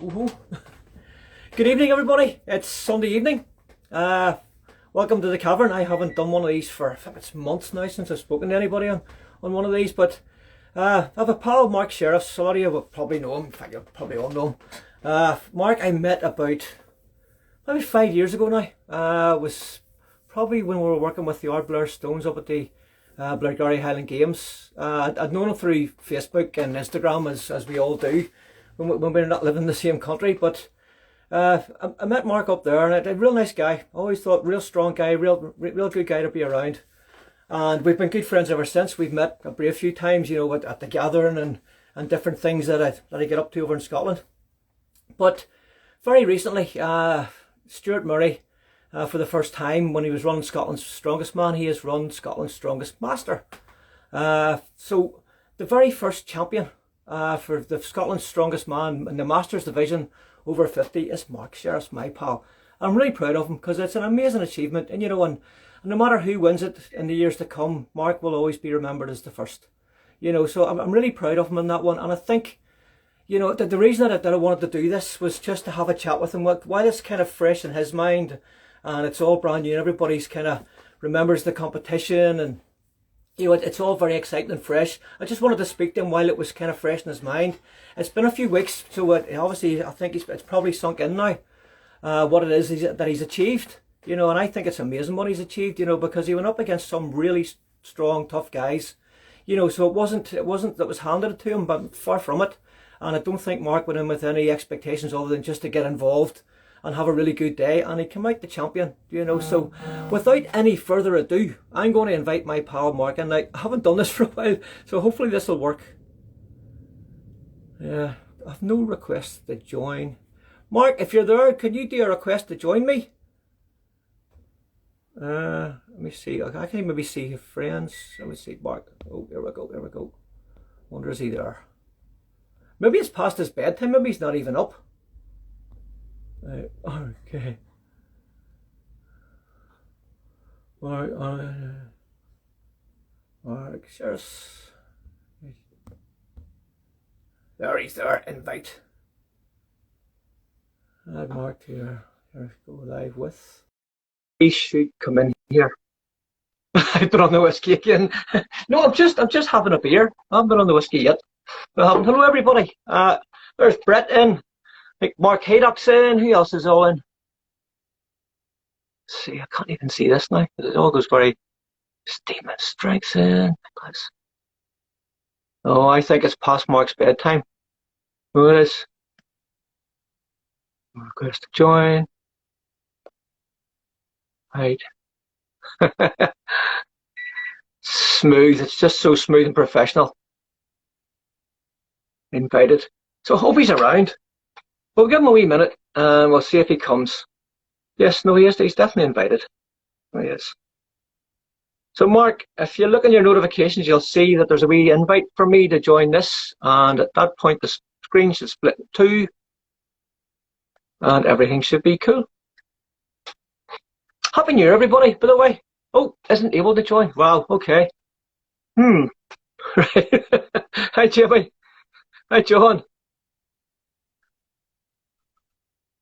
Ooh. Good evening, everybody. It's Sunday evening. Welcome to the Cavern. I haven't done one of these for, I think it's months now since I've spoken to anybody on one of these, but I have a pal, Mark Sherriffs. A lot of you will probably know him. In fact, you'll probably all know him. Mark I met about maybe 5 years ago now. Was probably when we were working with the Ardblower Stones up at the Blairgowrie Highland Games. I'd known him through Facebook and Instagram, as we all do when we're not living in the same country, but I met Mark up there, and a real nice guy. Always thought real strong guy, real good guy to be around. And we've been good friends ever since. We've met a brief few times, you know, at the gathering and different things that I get up to over in Scotland. But very recently, Stuart Murray, for the first time when he was running Scotland's Strongest Man, he has run Scotland's Strongest Master. So the very first champion for the Scotland's Strongest Man in the Masters division over 50 is Mark Sherriffs, my pal. I'm really proud of him because it's an amazing achievement, and you know, and no matter who wins it in the years to come, Mark will always be remembered as the first. You know, so I'm really proud of him in that one, and I think, you know, the reason that I wanted to do this was just to have a chat with him while it's kind of fresh in his mind, and it's all brand new, and everybody's kind of remembers the competition, and you know, it's all very exciting and fresh. I just wanted to speak to him while it was kind of fresh in his mind. It's been a few weeks, so obviously I think it's probably sunk in now what it is that he's achieved. You know, and I think it's amazing what he's achieved. You know, because he went up against some really strong, tough guys. You know, so it wasn't that was handed to him, but far from it. And I don't think Mark went in with any expectations other than just to get involved and have a really good day, and he came out the champion, you know. So without any further ado, I'm going to invite my pal Mark, and I haven't done this for a while, so hopefully this will work. Yeah, I've no requests to join. Mark, if you're there, can you do a request to join me? Let me see, I can maybe see your friends. Let me see, Mark. Oh, here we go. Wonder is he there? Maybe it's past his bedtime, maybe he's not even up. Okay. Mark Sherriffs. There he's there. Invite. Add Mark here. Here go live with. He should come in here. I've been on the whiskey again. No, I'm just having a beer. I haven't been on the whiskey yet. Hello everybody. There's Brett in. Mark Haydock's in. Who else is all in? Let's see, I can't even see this now. It all goes very. Statement strikes in. Oh, I think it's past Mark's bedtime. Who it is? Request to join. Right. Smooth. It's just so smooth and professional. Invited. So I hope he's around. We'll give him a wee minute and we'll see if he comes. Yes, no, he is. He's definitely invited. Oh, he is. So Mark, if you look in your notifications, you'll see that there's a wee invite for me to join this, and at that point the screen should split in two and everything should be cool. Happy New Year, everybody, by the way. Oh, isn't able to join. Wow, okay. Right. Hi, Jimmy. Hi, John.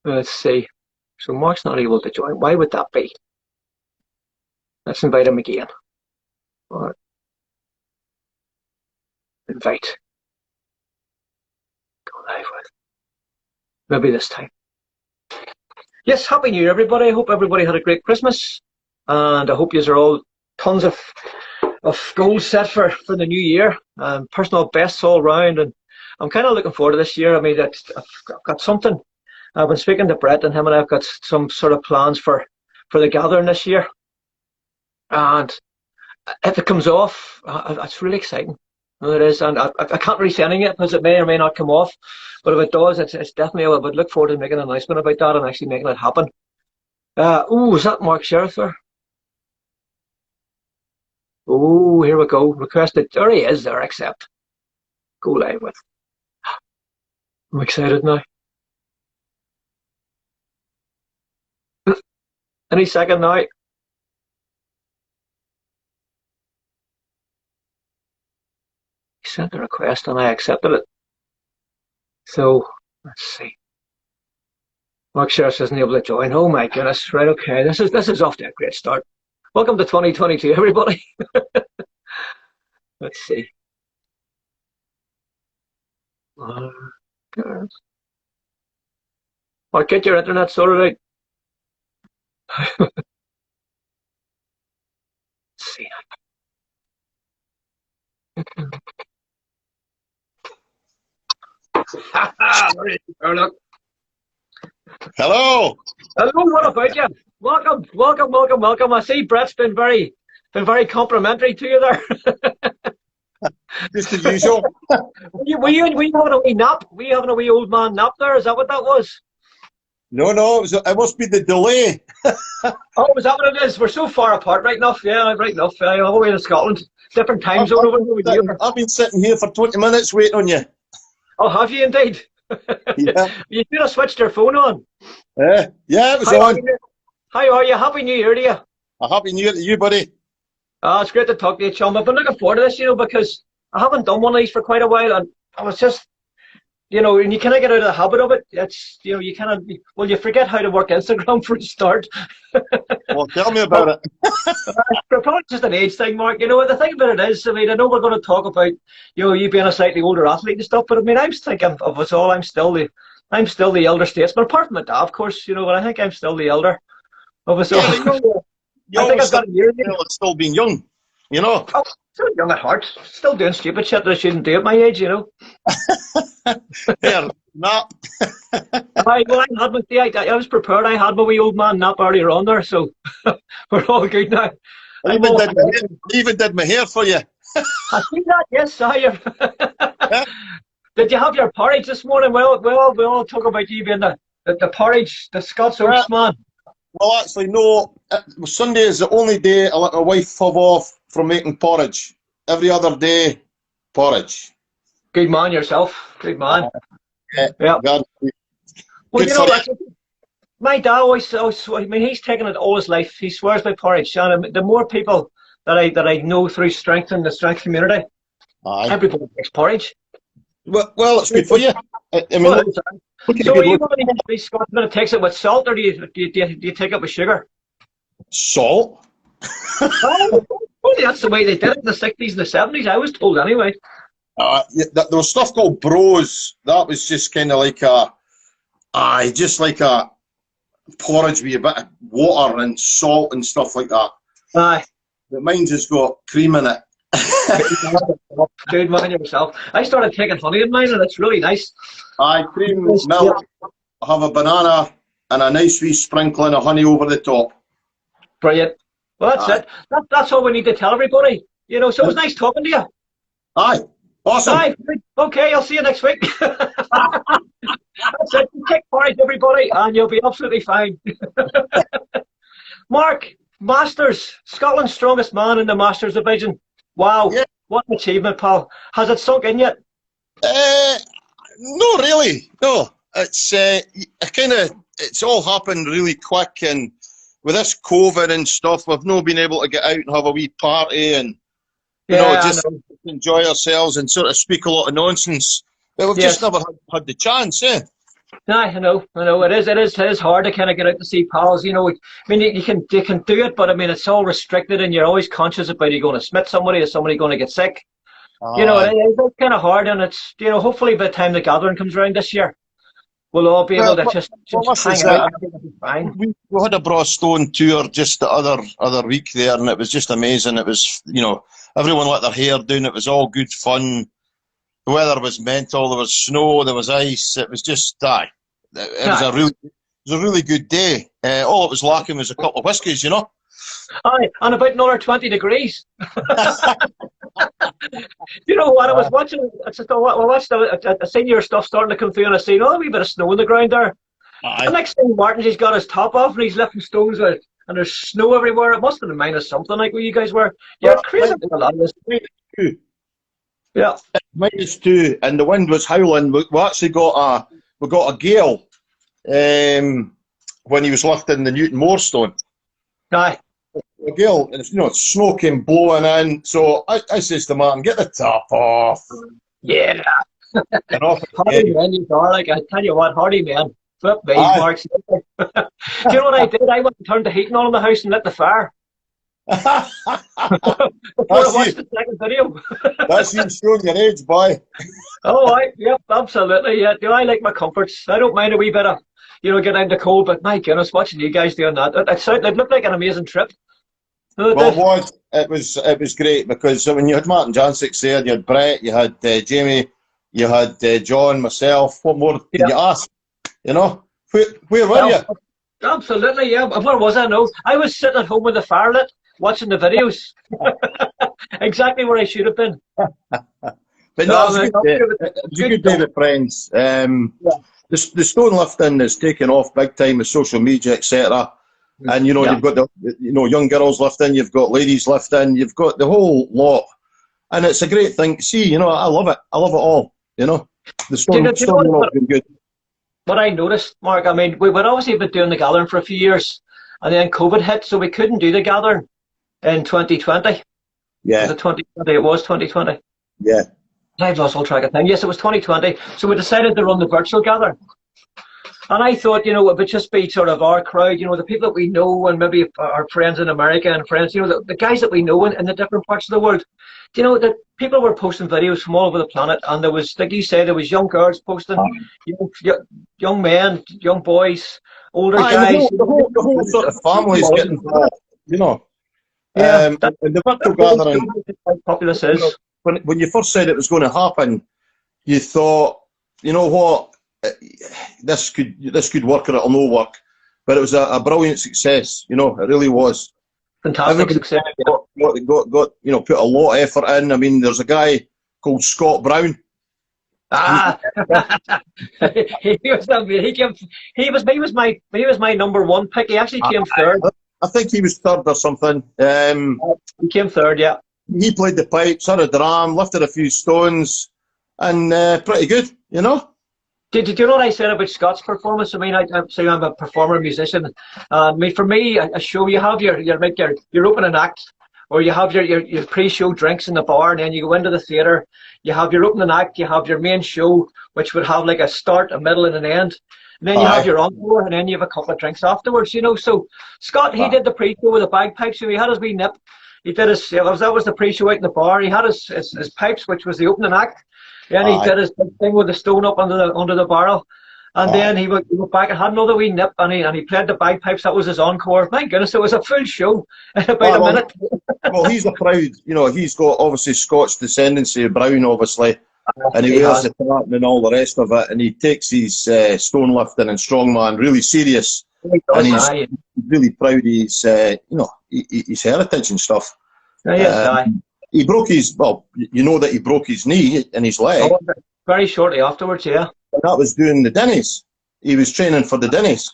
Let's see. So Mark's not able to join. Why would that be? Let's invite him again. All right. Invite. Go live with. Maybe this time. Yes, Happy New Year, everybody. I hope everybody had a great Christmas. And I hope you are all tons of goals set for the new year. Personal bests all round. And I'm kind of looking forward to this year. I mean, I've got something. I've been speaking to Brett, and him and I've got some sort of plans for the gathering this year. And if it comes off, it's really exciting. It is, and I can't really say anything yet because it may or may not come off. But if it does, it's definitely. I would look forward to making an announcement about that and actually making it happen. Oh, is that Mark Sherriffs there? Oh, here we go. Requested. There he is. There, accept. Go live with. I'm excited now. Any second now. He sent the request and I accepted it. So let's see. Mark Sherriffs isn't able to join. Oh my goodness. Right, okay. This is off to a great start. Welcome to 2022, everybody. Let's see. Or get your internet sorted out. Let's see. Look. Hello. Hello, what about you? Welcome. I see Brett's been very complimentary to you there. Just as usual. were you having a wee nap? Were you having a wee old man nap there? Is that what that was? No, it must be the delay. Oh, is that what it is? We're so far apart, right enough. Yeah, right enough. All the way to Scotland. Different time zone over here. I've been sitting here for 20 minutes waiting on you. Oh, have you indeed? Yeah. You should have switched your phone on. Yeah, it was on. How are you? Happy New Year to you. A happy New Year to you, buddy. It's great to talk to you, chum. I've been looking forward to this, because I haven't done one of these for quite a while, and I was just, and you kind of get out of the habit of it. It's, you kind of, you forget how to work Instagram for a start. Well, tell me about it. Probably just an age thing, Mark. The thing about it is, I know we're going to talk about, you being a slightly older athlete and stuff, but I was thinking of us all, I'm still the elder statesman, apart from my dad, of course, but I think I'm still the elder of us all. I think I've got a year. Still being young, Oh, still young at heart. Still doing stupid shit that I shouldn't do at my age, Here, nap. I was prepared. I had my wee old man nap earlier on there, so we're all good now. I even did my hair for you. I see that, yes. Yeah. Did you have your porridge this morning? Well, we all talk about you being the porridge, the Scots Oats man. Well, actually, no. Sunday is the only day I let my wife have off from making porridge. Every other day, porridge. Good man yourself. Good man. Yeah. Well, my dad always, he's taken it all his life. He swears by porridge. And the more people that I know through the strength community, everybody makes porridge. Well, it's good for you. So are you one of these Scotsmen that takes it with salt, or do you take it with sugar? Salt? That's the way they did it in the 60s and the 70s, I was told anyway. There was stuff called Bros. That was just kind of like a porridge with a bit of water and salt and stuff like that. Aye. But mine just got cream in it. Good man yourself. I started taking honey in mine, and it's really nice. Cream, milk. I have a banana and a nice wee sprinkling of honey over the top. Brilliant. Well, that's it. That's all we need to tell everybody. So it was nice talking to you. Aye. Awesome. Aye. Okay, I'll see you next week. That's it. Take porridge, everybody, and you'll be absolutely fine. Mark, Masters, Scotland's strongest man in the Masters division. Wow. Yeah. What an achievement, pal. Has it sunk in yet? No, really. No. It's it's all happened really quick, and with this COVID and stuff, we've not been able to get out and have a wee party and just enjoy ourselves and sort of speak a lot of nonsense. But we've just never had the chance, eh? I know. It is hard to kind of get out to see pals. You can do it, but it's all restricted, and you're always conscious about you going to smite somebody, is somebody going to get sick. It's kind of hard, and it's hopefully by the time the gathering comes around this year, we'll all be able to just hang out. Fine. We had a Brostone tour just the other week there, and it was just amazing. It was everyone let their hair down. It was all good fun. The weather was mental. There was snow. There was ice. It was just It was a really good day. All it was lacking was a couple of whiskies, Aye, and about another 20 degrees. You know what? I was watching. I watched the senior stuff starting to come through, and I seen a wee bit of snow on the ground there. Aye. The next thing, Martin's, he's got his top off and he's lifting stones out, and there's snow everywhere. It must have been minus something like where you guys were. You're crazy about a lot of this. Yeah. -2, and the wind was howling. We actually got a gale when he was lifting the Newton Moorstone. Aye. A gale, and snow came blowing in. So I says to Martin, "Get the top off." Yeah. And off Hardy men you are, I tell you what, hardy men. Flip me, Aye. Mark. Do you know what I did? I went and turned the heating on in the house and lit the fire before I That's watched you. the second video. That's you showing your age, boy. Oh, yep, absolutely. Yeah, do I like my comforts? I don't mind a wee bit of, getting out in the cold, but my goodness, watching you guys doing that, it looked like an amazing trip. No, it Well, did. it was great because when you had Martin Jancic there, you had Brett, you had Jamie, you had John, myself. What more can Yeah. you ask? You know, where were you? Well, absolutely, yeah. Where was I? No, I was sitting at home with the fire lit, watching the videos. Exactly where I should have been. But So, no, it was I a mean, good day. It was a good day with friends. The stone lifting is taking off big time with social media, etc. And yeah. you've got the young girls lifting, you've got ladies lifting, you've got the whole lot, and it's a great thing to see. I love it. I love it all. The stone lifting's been good. What I noticed, Mark, I mean, we would obviously been doing the gathering for a few years, and then COVID hit, so we couldn't do the gathering in 2020. Yeah. Was it 2020? It was 2020. Yeah. I've lost all track of time. Yes, it was 2020. So we decided to run the virtual gathering. And I thought, it would just be sort of our crowd, the people that we know, and maybe our friends in America and friends, the guys that we know in the different parts of the world. That people were posting videos from all over the planet, and there was, like you said, there was young girls posting, young men, young boys, older guys. The whole sort of family's getting involved, Yeah, and the virtual gathering, how popular this is. when you first said it was going to happen, you thought, you know what, this could work or it'll no work. But it was a brilliant success, it really was. Fantastic success. Got put a lot of effort in. I mean, there's a guy called Scott Brown. He was my number one pick. He actually came third. I think he was third or something. He came third, yeah. He played the pipes, had a drum, lifted a few stones, and pretty good, Did you know what I said about Scott's performance? I mean, I say I'm a performer, musician. I mean, for me, a show, you have your opening act, or you have your pre-show drinks in the bar, and then you go into the theatre. You have your opening act, you have your main show, which would have like a start, a middle, and an end. And then you have your encore, and then you have a couple of drinks afterwards, So Scott, he did the pre-show with the bagpipes, so he had his wee nip. He did that was the pre-show out in the bar. He had his pipes, which was the opening act. Then he did his thing with the stone up under the barrel. And then he went back and had another wee nip, and he played the bagpipes. That was his encore. My goodness, it was a full show in about a minute. Well, he's a proud, he's got obviously Scotch descendancy, Brown obviously, and he wears the tartan and all the rest of it, and he takes his stone lifting and strongman really serious, and he's really proud of his, his heritage and stuff. He broke his, that he broke his knee and his leg. Oh, very shortly afterwards, yeah. And that was doing the Denny's. He was training for the Denny's.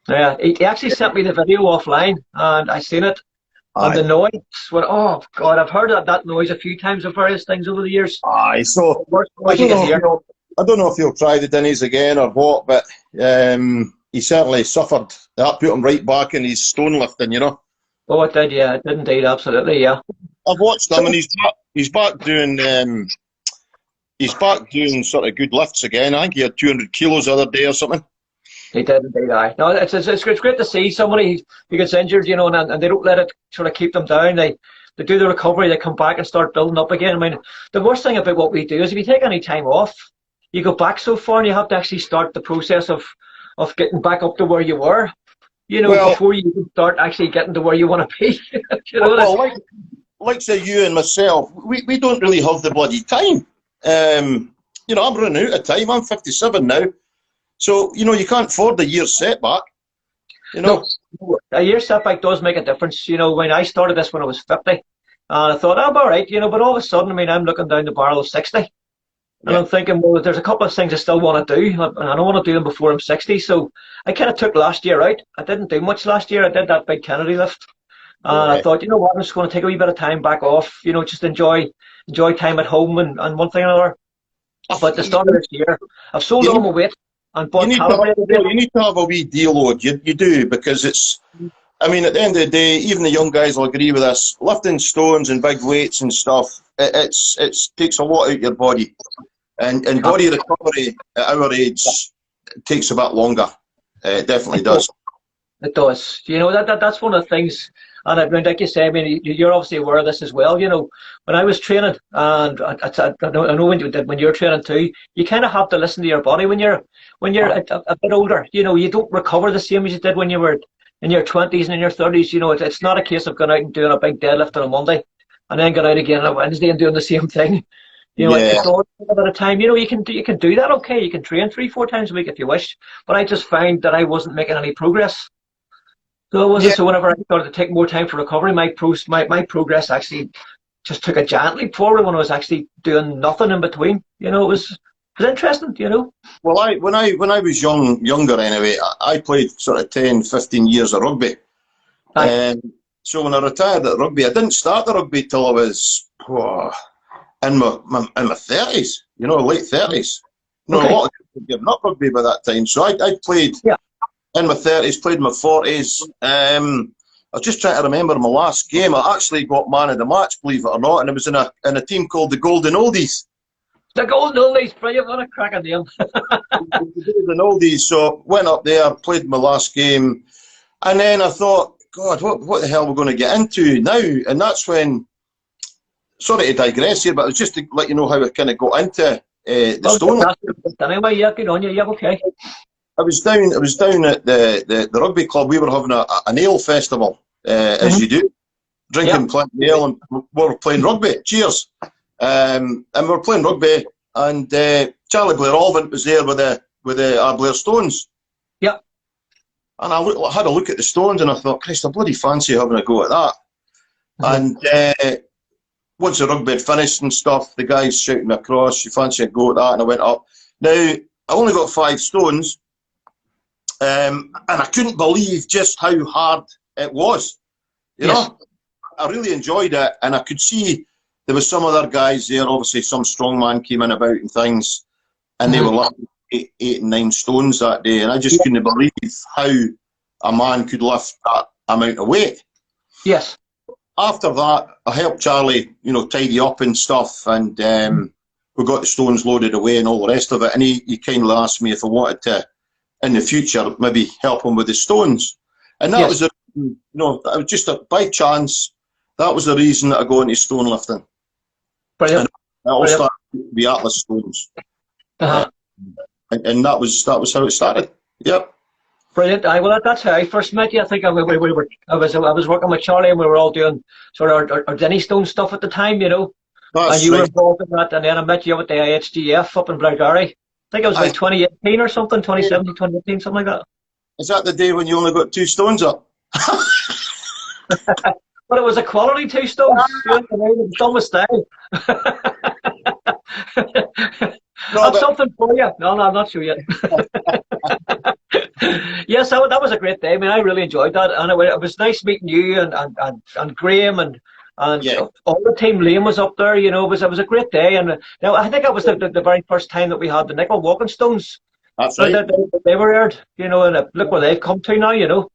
Yeah, he actually sent me the video offline, and I seen it. And the noise, oh God, I've heard that noise a few times of various things over the years. So I don't know if he'll try the Denny's again or what, but he certainly suffered. That put him right back in his stone lifting, Oh, it did, yeah, it did indeed, absolutely, yeah. I've watched him, and he's back doing sort of good lifts again. I think he had 200 kilos the other day or something. He did indeed, aye. No, it's great to see somebody who gets injured, and they don't let it sort of keep them down. They do the recovery, they come back and start building up again. I mean, the worst thing about what we do is if you take any time off, you go back so far and you have to actually start the process of getting back up to where you were, before you can start actually getting to where you want to be. Like say you and myself, we don't really have the bloody time. I'm running out of time. I'm 57 now. So, you can't afford a year's setback. No, a year's setback does make a difference. When I started this when I was 50, and I thought, I'm all right, but all of a sudden, I mean, I'm looking down the barrel of 60. And I'm thinking, well, there's a couple of things I still want to do, and I don't want to do them before I'm 60. So I kind of took last year out. I didn't do much last year. I did that big Kennedy lift. And I thought, what, I'm just going to take a wee bit of time back off, just enjoy time at home and one thing or another. But the start of this year, I've sold all my weight. You need to have a wee deload. You do, because it's, I mean, at the end of the day, even the young guys will agree with us, lifting stones and big weights and stuff, it takes a lot out of your body. And body recovery at our age it takes a bit longer. It definitely does. It does. You know, that's one of the things. And like you say, I mean, you're obviously aware of this as well. You know, when I was training, and I know when you're training too, you kind of have to listen to your body when you're a bit older. You know, you don't recover the same as you did when you were in your 20s and in your 30s. You know, it's not a case of going out and doing a big deadlift on a Monday and then going out again on a Wednesday and doing the same thing. You know, it's all a bit of time. You know, you can do that. Okay, you can train 3-4 times a week if you wish, but I just find that I wasn't making any progress. So it wasn't. So whenever I started to take more time for recovery, my progress actually just took a giant leap forward when I was actually doing nothing in between. You know, it was interesting. You know. Well, when I was younger anyway, I played sort of 10, 15 years of rugby. So when I retired at rugby, I didn't start the rugby till I was in my 30s. You know, late 30s. No, a lot of people had given up rugby by that time. So I played. Yeah. In my 30s, played in my 40s. I was just trying to remember my last game. I actually got man of the match, believe it or not, and it was in a team called the Golden Oldies. The Golden Oldies, brilliant, what a cracking name. The Golden Oldies. So went up there, played my last game, and then I thought, God, what the hell are we going to get into now? And that's when, sorry to digress here, but it was just to let you know how I kind of got into the stone. Anyway, yeah, good on you. Yeah, okay. I was down at the rugby club. We were having an ale festival, as you do, drinking plenty of ale, and we were playing rugby. Cheers! And we were playing rugby, and Charlie Blair Olvent was there with the Blair Stones. Yeah. And I had a look at the Stones, and I thought, Christ, I bloody fancy having a go at that. And once the rugby had finished and stuff, the guys shouting me across, you fancy a go at that? And I went up. Now, I only got 5 stones. And I couldn't believe just how hard it was. You know, I really enjoyed it, and I could see there was some other guys there. Obviously, some strongman came in about and things, and they were like 8 and 9 stones that day, and I just couldn't believe how a man could lift that amount of weight. Yes. After that, I helped Charlie, you know, tidy up and stuff, and we got the stones loaded away and all the rest of it. And he kindly asked me if I wanted to, in the future, maybe help him with the stones. And that was, you know, it was just by chance, that was the reason that I got into stone lifting. Brilliant. And I all started with the Atlas stones. And that was how it started. Yep. Brilliant. Well, that's how I first met you. I think I was working with Charlie, and we were all doing sort of our Denny Stone stuff at the time, you know. And you were involved in that, and then I met you at the IHGF up in Blackberry. I think it was like 2018 or something, 2017, 2018, something like that. Is that the day when you only got 2 stones up? But it was a quality 2 stones. It was done with style. That's something for you. No, I'm not sure yet. Yes, that was a great day. I mean, I really enjoyed that, and it was nice meeting you and Graham and all the team. Liam was up there. You know, it was a great day, and now I think that was the very first time that we had the nickel walking stones. That's right. They were aired, you know, and look where they've come to now. You know.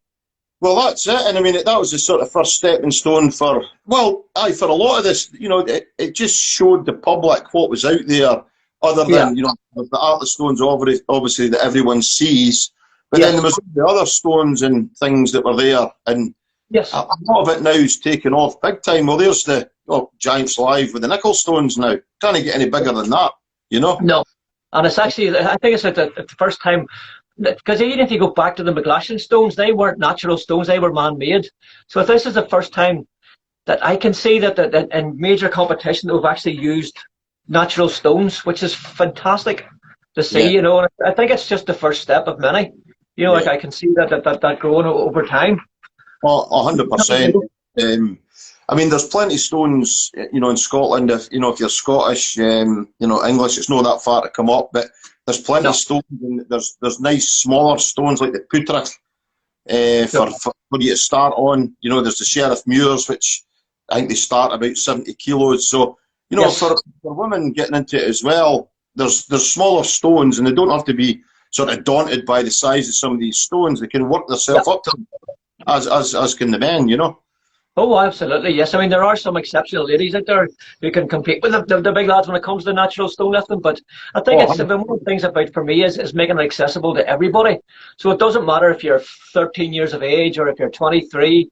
Well, that's it, and I mean that was the sort of first stepping stone for for a lot of this. You know, it just showed the public what was out there, other than you know the Atlas stones, obviously that everyone sees. But then there was the other stones and things that were there, and a lot of it now is taken off big time. Well, there's the Giants Live with the nickel stones now. Can't get any bigger than that, you know? No. And it's actually, I think it's the first time, because even if you go back to the McGlashan stones, they weren't natural stones, they were man-made. So if this is the first time that I can see that in major competition that we've actually used natural stones, which is fantastic to see, you know. And I think it's just the first step of many. You know, like I can see that growing over time. Well, 100%. I mean, there's plenty of stones, you know, in Scotland. If you're Scottish, you know, English, it's not that far to come up. But there's plenty of stones. And there's nice smaller stones like the Putra for you to start on. You know, there's the Sheriff Muirs, which I think they start about 70 kilos. So, you know, for women getting into it as well, there's smaller stones, and they don't have to be sort of daunted by the size of some of these stones. They can work themselves up to them, as can the men, you know. Oh, absolutely, yes. I mean, there are some exceptional ladies out there who can compete with the big lads when it comes to natural stone lifting. But I think Oh, it's one of the things about for me is making it accessible to everybody. So it doesn't matter if you're 13 years of age or if you're 23,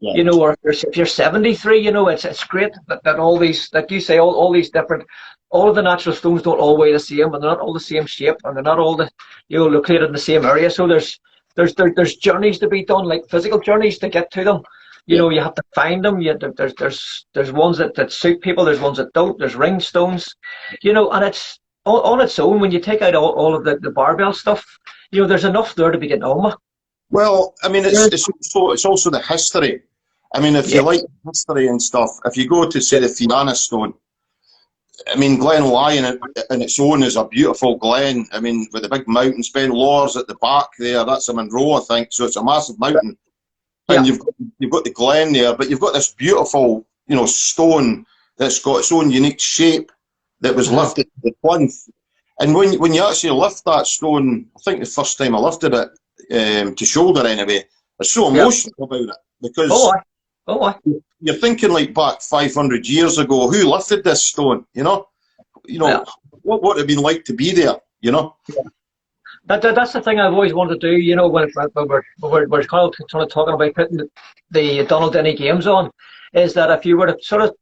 yeah. or if you're 73. It's great that all these, like you say, all these different, all of the natural stones don't all weigh the same, and they're not all the same shape, and they're not all located in the same area. So there's journeys to be done, like physical journeys to get to them. Yeah. You have to find them. There's ones that suit people. There's ones that don't. There's ring stones, and it's on its own. When you take out all of the barbell stuff, there's enough there to be getting on with. Well, I mean, it's also the history. I mean, if Yeah, you like history and stuff, if you go to, say, the Fianna Stone, I mean, Glen Lyon in its own is a beautiful glen. I mean, with the big mountains, Ben Lawers at the back there, that's a Monroe, I think, so it's a massive mountain. And yeah, you've got the glen there, but you've got this beautiful, stone that's got its own unique shape that was lifted to the plinth. And when you actually lift that stone, I think the first time I lifted it, to shoulder anyway, I was so yeah. emotional about it Oh, because I. you're thinking like back 500 years ago, who lifted this stone? Yeah. What would it have been like to be there? That's the thing I've always wanted to do. When we're kind of talking about putting the Donald Denny games on, is that if you were to sort of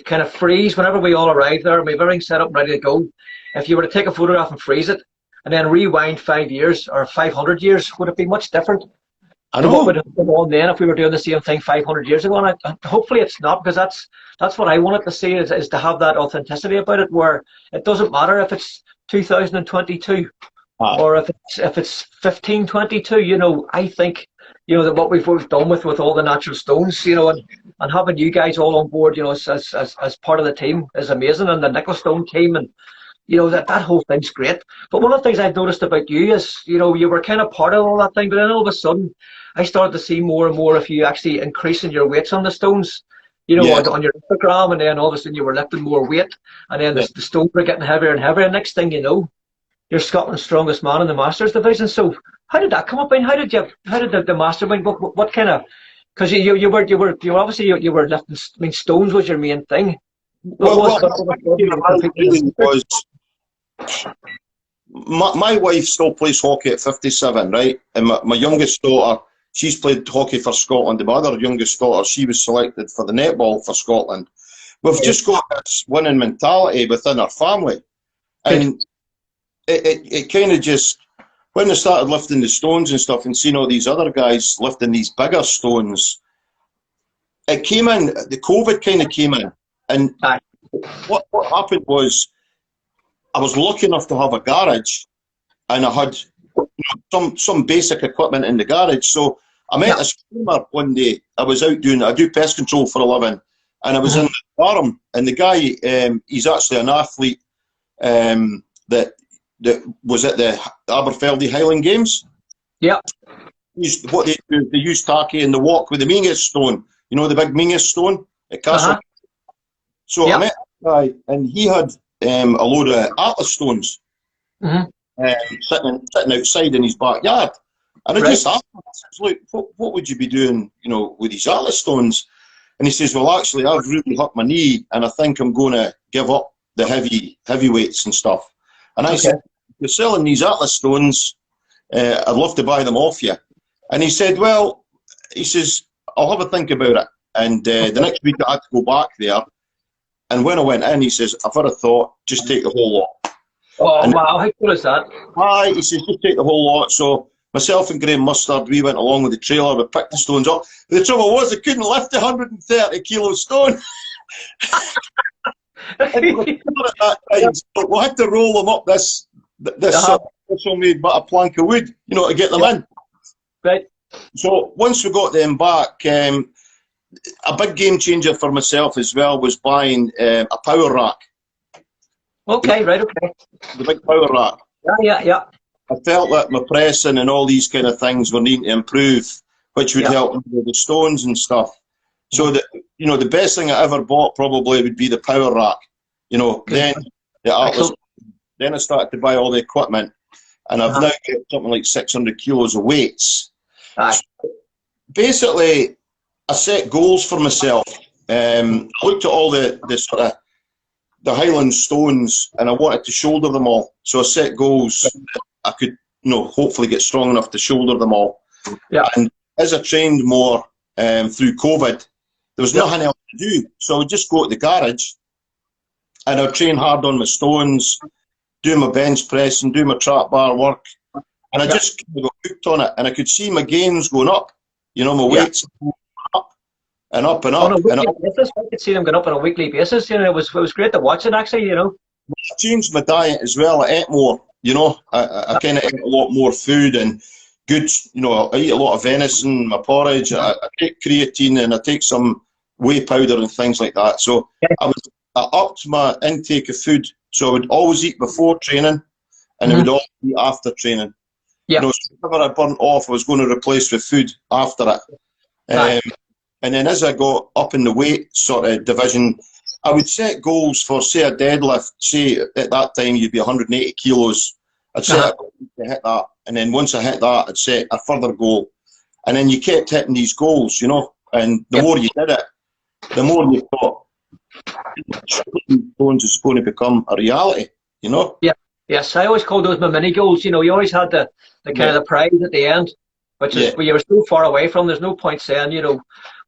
kind of freeze whenever we all arrive there, and we have everything set up and ready to go, if you were to take a photograph and freeze it, and then rewind 5 years or 500 years, would it be much different I to what would know. have gone on then if we were doing the same thing 500 years ago? And hopefully it's not, because that's what I wanted to see is to have that authenticity about it, where it doesn't matter if it's 2022 or if it's 1522. I think that what we've done with all the natural stones, and having you guys all on board, as part of the team is amazing, and the nickel stone team, and that whole thing's great. But one of the things I've noticed about you is, you were kind of part of all that thing, but then all of a sudden I started to see more and more of you actually increasing your weights on the stones, Yeah, on your Instagram, and then all of a sudden you were lifting more weight, and then yeah. the stones were getting heavier and heavier. And next thing you know, you're Scotland's strongest man in the Masters division. So how did that come up? And how did the Mastermind? What kind of? Because you were obviously you were lifting. I mean, stones was your main thing. What Well, was what came about really was my wife still plays hockey at 57, right? And my youngest daughter, she's played hockey for Scotland. The other youngest daughter, she was selected for the netball for Scotland. We've just got this winning mentality within our family. And it kind of just, when they started lifting the stones and stuff and seeing all these other guys lifting these bigger stones, it came in, the COVID kind of came in. And what happened was, I was lucky enough to have a garage, and I had some basic equipment in the garage. So I met a screamer one day. I do pest control for a living, and I was in the farm, and the guy, he's actually an athlete that was at the Aberfeldy Highland Games. Yeah. What they do, they use tacky and the walk with the Mingus stone. The big Mingus stone at Castle. So I met that guy, and he had a load of Atlas stones sitting outside in his backyard. And I just asked him, I says, look, what would you be doing, with these Atlas stones? And he says, well, actually, I've really hurt my knee, and I think I'm going to give up the heavyweights and stuff. And I said, if you're selling these Atlas stones, I'd love to buy them off you. And he said, well, he says, I'll have a think about it. And the next week I had to go back there. And when I went in, he says, I've had a thought, just take the whole lot. Oh, and wow, how cool is that? Aye, he says, just take the whole lot. So myself and Graham Mustard, we went along with the trailer, we picked the stones up. The trouble was, I couldn't lift a 130 kilo stone. So we had to roll them up this made but a plank of wood, to get them in. Right. So once we got them back, a big game changer for myself as well was buying a power rack. Okay, right, okay. The big power rack. Yeah. I felt that my pressing and all these kind of things were needing to improve, which would help with the stones and stuff. So the best thing I ever bought probably would be the power rack. Then the Atlas. Then I started to buy all the equipment, and I've now got something like 600 kilos of weights. So basically, I set goals for myself. I looked at all the sort of the Highland stones, and I wanted to shoulder them all. So I set goals that I could, hopefully get strong enough to shoulder them all. Yeah. And as I trained more through COVID, there was nothing else to do. So I would just go to the garage, and I would train hard on my stones, do my bench press and do my trap bar work. And I just got hooked on it, and I could see my gains going up. My weights going up and up and up. On a weekly basis, I could see them going up on a weekly basis. It was great to watch it, actually. I changed my diet as well. I ate more. I kind of ate a lot more food and good. I eat a lot of venison, my porridge. I take creatine and I take some whey powder and things like that. So I upped my intake of food. So I would always eat before training, and I would always eat after training. Yeah. So whatever I burnt off, I was going to replace with food after it. And then as I got up in the weight sort of division, I would set goals for, say, a deadlift. Say at that time you'd be 180 kilos. I'd set a goal to hit that, and then once I hit that, I'd set a further goal, and then you kept hitting these goals, And the more you did it, the more you thought stones is going to become a reality, Yeah. Yes, I always called those my mini goals. You always had the kind of the prize at the end, which is where you were so far away from. There's no point saying,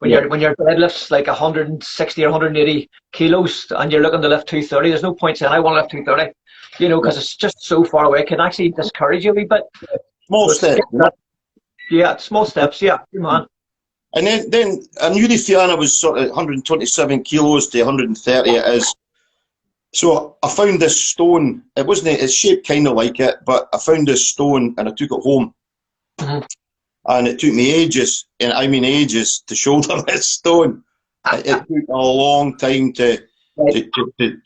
when your deadlift's like 160 or 180 kilos and you're looking to lift 230, there's no point saying I want to lift 230, because it's just so far away. It can actually discourage you a wee bit. Small steps. Yeah, small steps. Yeah, come on. And then I knew the Fianna was sort of 127 kilos to 130 it is. So I found this stone. It's shaped kind of like it, but I found this stone and I took it home. And it took me ages, and I mean ages, to shoulder this stone. It took a long time to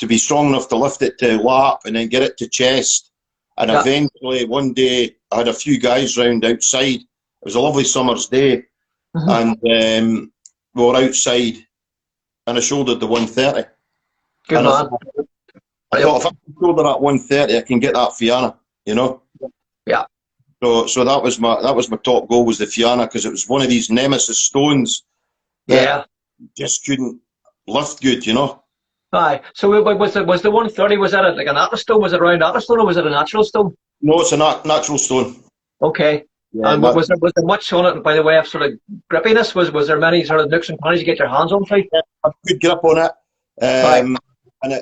be strong enough to lift it to lap and then get it to chest. And eventually one day I had a few guys round outside. It was a lovely summer's day. And we were outside and I shouldered the 130. Good man. I thought if I can shoulder that 130, I can get that Fianna, Yeah. So that was my top goal, was the Fianna, because it was one of these nemesis stones that just couldn't lift good, Aye. So was the 130, was that like an atlas stone? Was it a round atlas stone or was it a natural stone? No, it's a natural stone. Okay. Yeah, and was there much on it by the way of sort of grippiness? Was there many sort of nooks and crannies you get your hands on? Yeah, a good grip on it. And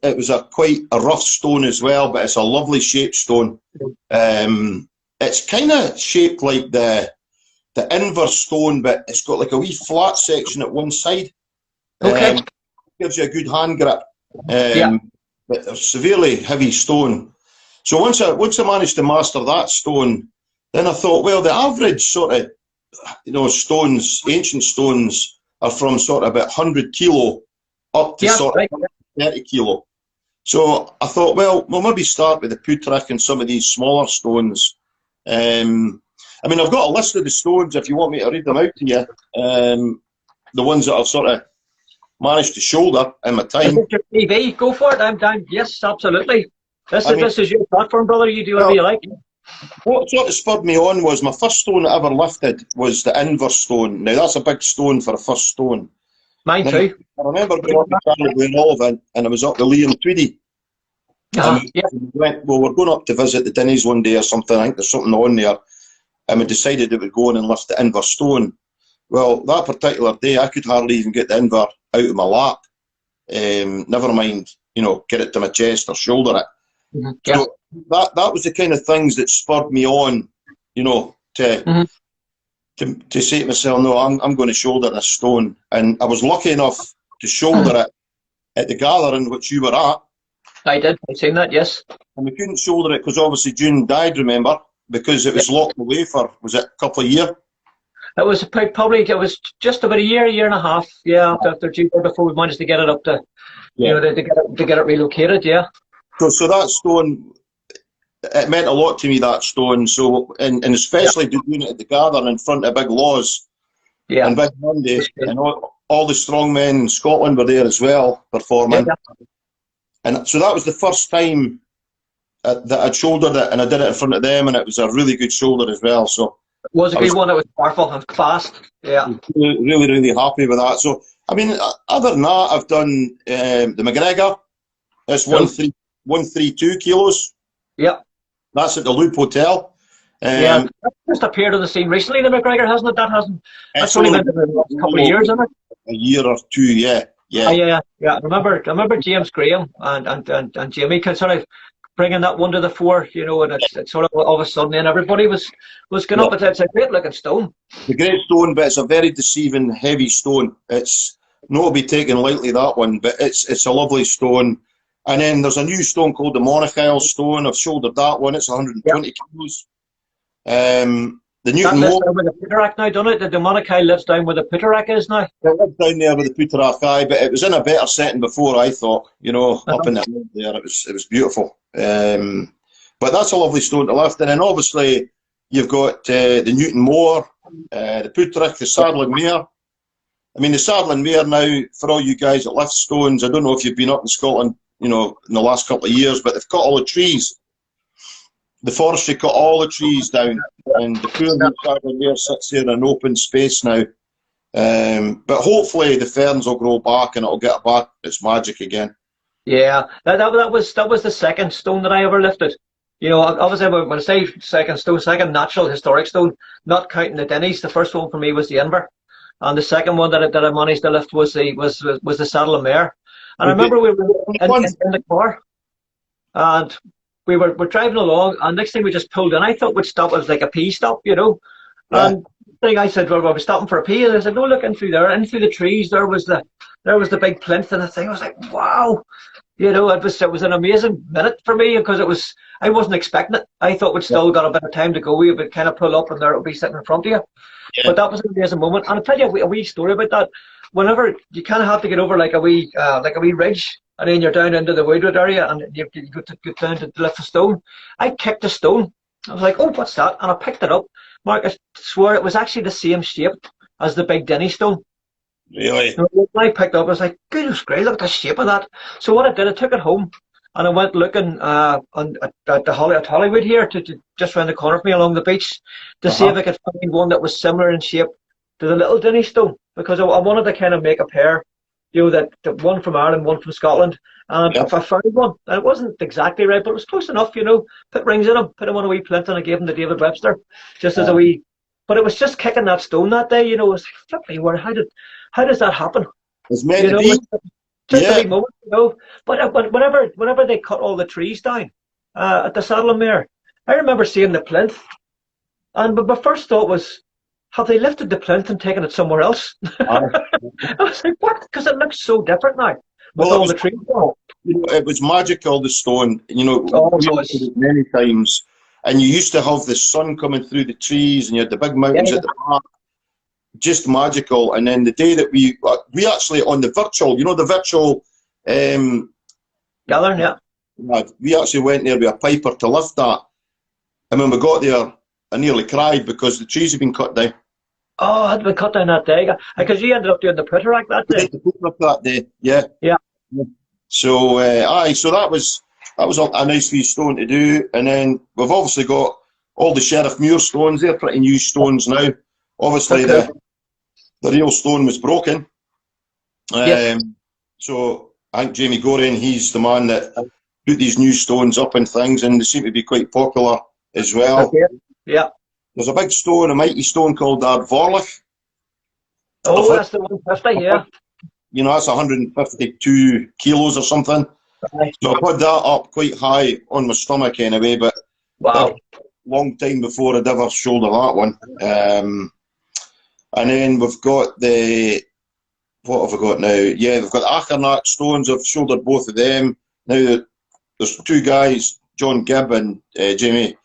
it was quite a rough stone as well, but it's a lovely shaped stone. It's kind of shaped like the inverse stone, but it's got like a wee flat section at one side. Okay. Gives you a good hand grip. But a severely heavy stone. So once I managed to master that stone, then I thought, well, the average sort of, stones, ancient stones, are from sort of about 100 kilo up to sort of 30 kilo. So I thought, well, we'll maybe start with the Putrick and some of these smaller stones. I've got a list of the stones if you want me to read them out to you. The ones that I've sort of managed to shoulder in my time. Is it your TV? Go for it. I'm down. Yes, absolutely. This is your platform, brother. You do whatever you like. What sort of spurred me on was my first stone I ever lifted was the inverse stone. Now that's a big stone for a first stone. Mine too. I remember going up to Glenolven and I was up to Liam Tweedy. We're going up to visit the Dinnies one day or something. I think there's something on there. And we decided that we'd go in and lift the inverse stone. Well, that particular day I could hardly even get the inverse out of my lap. Never mind, get it to my chest or shoulder it. So that was the kind of things that spurred me on, to say to myself, no, I'm going to shoulder this stone. And I was lucky enough to shoulder it at the gathering which you were at. I did. I've seen that, yes. And we couldn't shoulder it because obviously June died, remember? Because it was locked away for, was it a couple of years? It was just about a year and a half, after June, before we managed to get it up to, to get it relocated, So that stone, it meant a lot to me, that stone. So, and especially doing it at the gathering in front of big laws and Big Monday, and all the strong men in Scotland were there as well performing. And so that was the first time that I'd shouldered it, and I did it in front of them, and it was a really good shoulder as well. So It was a I good was one. It was powerful and fast. Yeah. really, really happy with that. So, I mean, other than that, I've done the McGregor. It's Cool. 132 kilos. Yeah. That's at the Loop Hotel. Yeah. Um, That's just appeared on the scene recently, the McGregor, hasn't it? That hasn't. That's it's only only been in the last couple of years, isn't it? a year or two, yeah, Oh, yeah. yeah, yeah. I remember James Graham and Jamie kind of sort of bringing that one to the fore, and it's sort of all of a sudden, and everybody was going Yeah. up. It's a great looking stone. The great stone, but it's a very deceiving, heavy stone. It's not to be taken lightly, that one, but it's a lovely stone. And then there's a new stone called the Monachile stone. I've shouldered that one. It's 120 kilos. The That Newton lives Moore, down where the Puterack now, doesn't it? The Monachile lives down where the Puterack is now. it lived down there with the Puterach Eye, but it was in a better setting before, I thought. Up in the hill there, it was beautiful. But that's a lovely stone to lift. And then obviously you've got the Newton Moor, the Puterach, the Saddling Mare. I mean, the Saddling Mare now, for all you guys that lift stones, I don't know if you've been up in Scotland, in the last couple of years, but they've cut all the trees. The forestry cut all the trees down, and the poor Saddling Mare sits there in an open space now. But hopefully the ferns will grow back and it'll get back its magic again. Yeah, that was the second stone that I ever lifted. Obviously when I say second stone, second natural historic stone, not counting the Denny's. The first one for me was the Inver, and the second one that I managed to lift was the Saddle and Mare. And I remember we were in the car, and we're driving along, and next thing we just pulled in. I thought we'd stop. It was like a pee stop, Yeah. And I said, well, we're stopping for a pee. And I said, no, look in through there, in through the trees. There was the big plinth and the thing. I was like, wow. It was an amazing minute for me because I wasn't expecting it. I thought we'd still got a bit of time to go. We would kind of pull up and there it would be sitting in front of you. Yeah. But that was an amazing moment. And I'll tell you a wee story about that. Whenever you kind of have to get over like a wee ridge, and then you're down into the woodwood area and you go down to lift a stone. I kicked a stone. I was like, oh, what's that? And I picked it up. Mark, I swore it was actually the same shape as the big Denny stone. Really? So when I picked it up, I was like, goodness gracious, look at the shape of that. So what I did, I took it home and I went looking at Hollywood here, to just around the corner from me along the beach, to see if I could find one that was similar in shape to the little Denny stone, because I wanted to kind of make a pair, that one from Ireland, one from Scotland. And if I found one, and it wasn't exactly right, but it was close enough, put rings in them, put them on a wee plinth, and I gave them to David Webster, just as a wee. But it was just kicking that stone that day, it was like, flip me, how does that happen? It's meant to be. Just a big moment, But whenever they cut all the trees down at the Saddle and Mare, I remember seeing the plinth, and my first thought was, have they lifted the plinth and taken it somewhere else? I was like, what? Because it looks so different now. With all the trees. It was magical, the stone. We was it many times. And you used to have the sun coming through the trees, and you had the big mountains at the back. Just magical. And then the day that we actually, on the virtual, the virtual gathering, yeah. We actually went there with a piper to lift that. And when we got there, I nearly cried because the trees had been cut down. Oh, it had been cut down that day. Because you ended up doing the Puterack that day. The Puterack that day, yeah. Yeah. So, so that was a nice wee stone to do. And then we've obviously got all the Sheriff Muir stones. They're pretty new stones now. Obviously, the real stone was broken. So I think Jamie Gorin, he's the man that put these new stones up and things, and they seem to be quite popular as well. Okay. Yeah. There's a big stone, a mighty stone called Ardvorlich. Oh, that's the 150, yeah. That's 152 kilos or something. Right. So I put that up quite high on my stomach anyway, but wow, long time before I'd ever shoulder that one. And then we've got what have we got now? Yeah, we've got the Achernach stones. I've shouldered both of them. Now there's two guys, John Gibb and Jamie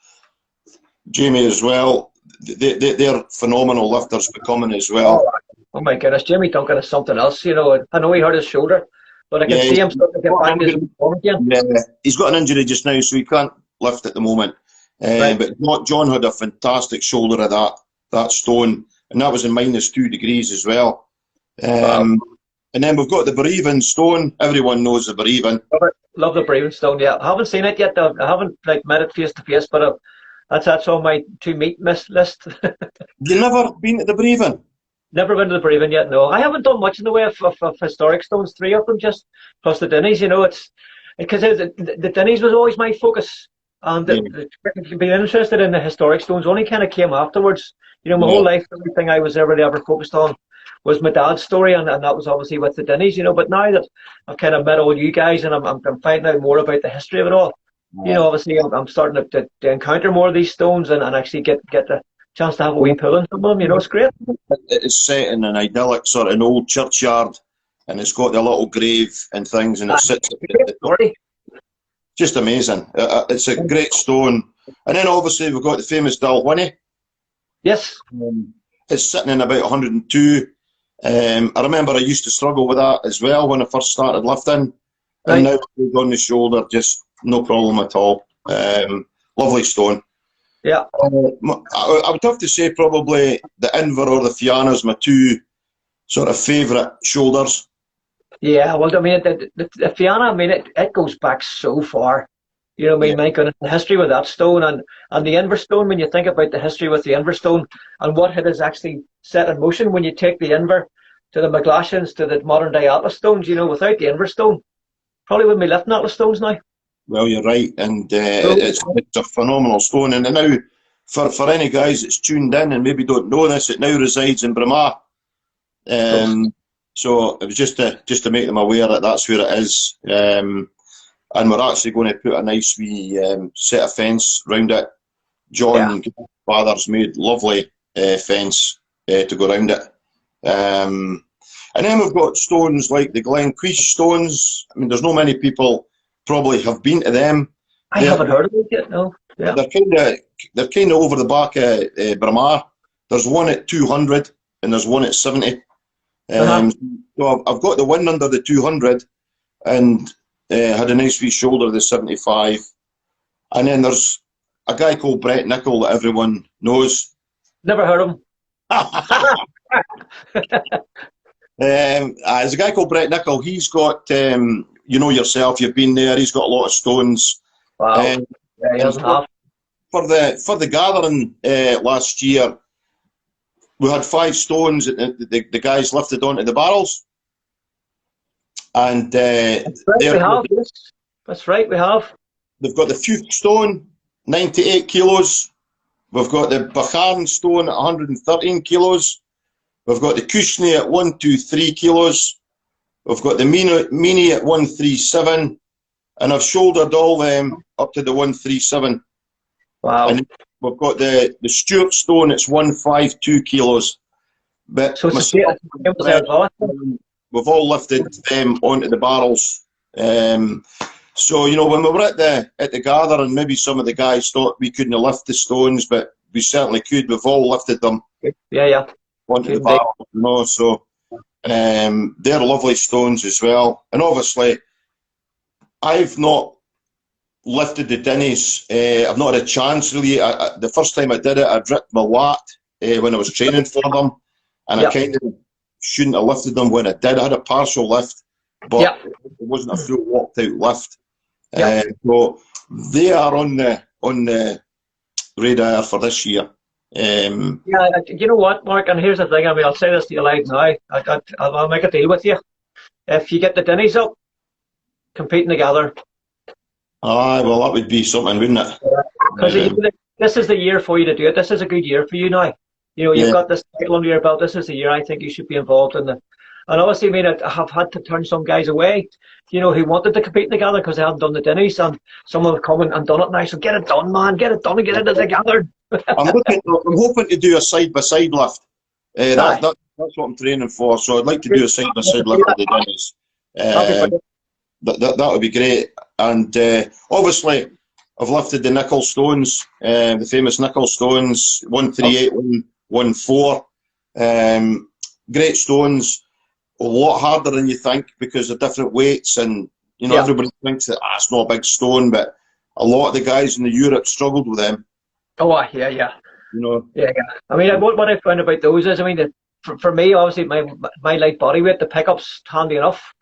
as well. They're phenomenal lifters becoming as well. Oh my goodness, Jamie Duncan is something else. I know he hurt his shoulder, but I can see him starting to get back his form again. Yeah, he's got an injury just now, so he can't lift at the moment. Right. But John had a fantastic shoulder of that stone, and that was in -2 degrees as well. Wow. And then we've got the Bereavin stone. Everyone knows the Bereavin. Love the Bereavin stone. Yeah, I haven't seen it yet. I haven't met it face to face, but That's on my to meet list. You never been to the Breven? Never been to the Breven yet. No, I haven't done much in the way of historic stones. 3 of them, just plus the Dinnies. It's because the Dinnies was always my focus, and Yeah. being interested in the historic stones only kind of came afterwards. My Yeah. whole life, everything I was ever focused on was my dad's story, and that was obviously with the Dinnies. But now that I've kind of met all you guys, and I'm finding out more about the history of it all. Obviously I'm starting to encounter more of these stones, and actually get the chance to have a wee pull in some of them. It's great. It is set in an idyllic sort of an old churchyard, and it's got the little grave and things, and it sits at the top. Just amazing. It's a great stone. And then obviously we've got the famous Dalwhinnie. Yes. It's sitting in about 102. I remember I used to struggle with that as well when I first started lifting. And now on the shoulder, just no problem at all. Lovely stone. Yeah. I would have to say probably the Inver or the Fianna is my two sort of favourite shoulders. Yeah, well, I mean, the Fianna, I mean, it goes back so far. My goodness, the history with that stone and the Inver stone, when you think about the history with the Inver stone and what it has actually set in motion when you take the Inver to the McGlashans to the modern day Atlas stones, without the Inver stone, probably wouldn't be lifting Atlas stones now. Well, you're right, and it's a phenomenal stone. And now, for any guys that's tuned in and maybe don't know this, it now resides in Bramah. So it was just to make them aware that that's where it is. And we're actually going to put a nice wee set of fence round it. John Father's made lovely fence to go round it. And then we've got stones like the Glenqueich stones. I mean, there's not many people probably have been to them. I haven't heard of it yet, no. Yeah. They're kind of over the back of Bramah. There's one at 200 and there's one at 70. So I've got the win under the 200 and had a nice wee shoulder of the 75. And then there's a guy called Brett Nicol that everyone knows. Never heard of him. There's a guy called Brett Nicol. He's got, yourself, you've been there, he's got a lot of stones. Wow. Yeah, he doesn't have. For the gathering last year, we had 5 stones that the guys lifted onto the barrels. And that's right, we have, yes. That's right, we have. They've got the Fuke stone, 98 kilos. We've got the Bacharn stone at 113 kilos. We've got the Kushney at 123 kilos. We've got the Meany at 137. And I've shouldered all them up to the 137. Wow. And we've got the Stuart stone, it's 152 kilos. But so myself, we've all lifted them onto the barrels. So, when we were at the gathering, maybe some of the guys thought we couldn't lift the stones, but we certainly could. We've all lifted them. Yeah. Onto the barrels, So they're lovely stones as well. And obviously, I've not lifted the Dinnies. I've not had a chance really. The first time I did it, I ripped my lat when I was training for them, and I kind of shouldn't have lifted them when I did. I had a partial lift, but it wasn't a full walked out lift. So they are on the radar for this year. You know what, Mark? And here's the thing. I mean, I'll say this to you live now. I'll make a deal with you. If you get the Dinnies up, competing together. Well, that would be something, wouldn't it? Because this is the year for you to do it. This is a good year for you now. You've got this title under your belt. This is the year I think you should be involved in it. And obviously, I mean, I have had to turn some guys away, who wanted to compete together because they hadn't done the Dinnies, and some of them have come and done it now. So get it done, man. Get it done and get it together. I'm hoping to do a side-by-side lift. That's what I'm training for. So I'd like to do a side-by-side lift with the Dinnies. That would be great. And obviously, I've lifted the Nicol stones, the famous Nicol stones, 138, 114. Great stones, a lot harder than you think because of different weights. And, everybody thinks that it's not a big stone, but a lot of the guys in the Europe struggled with them. Oh, yeah. Yeah. I mean, what I found about those is, I mean, for me, obviously, my light body weight, the pickup's handy enough.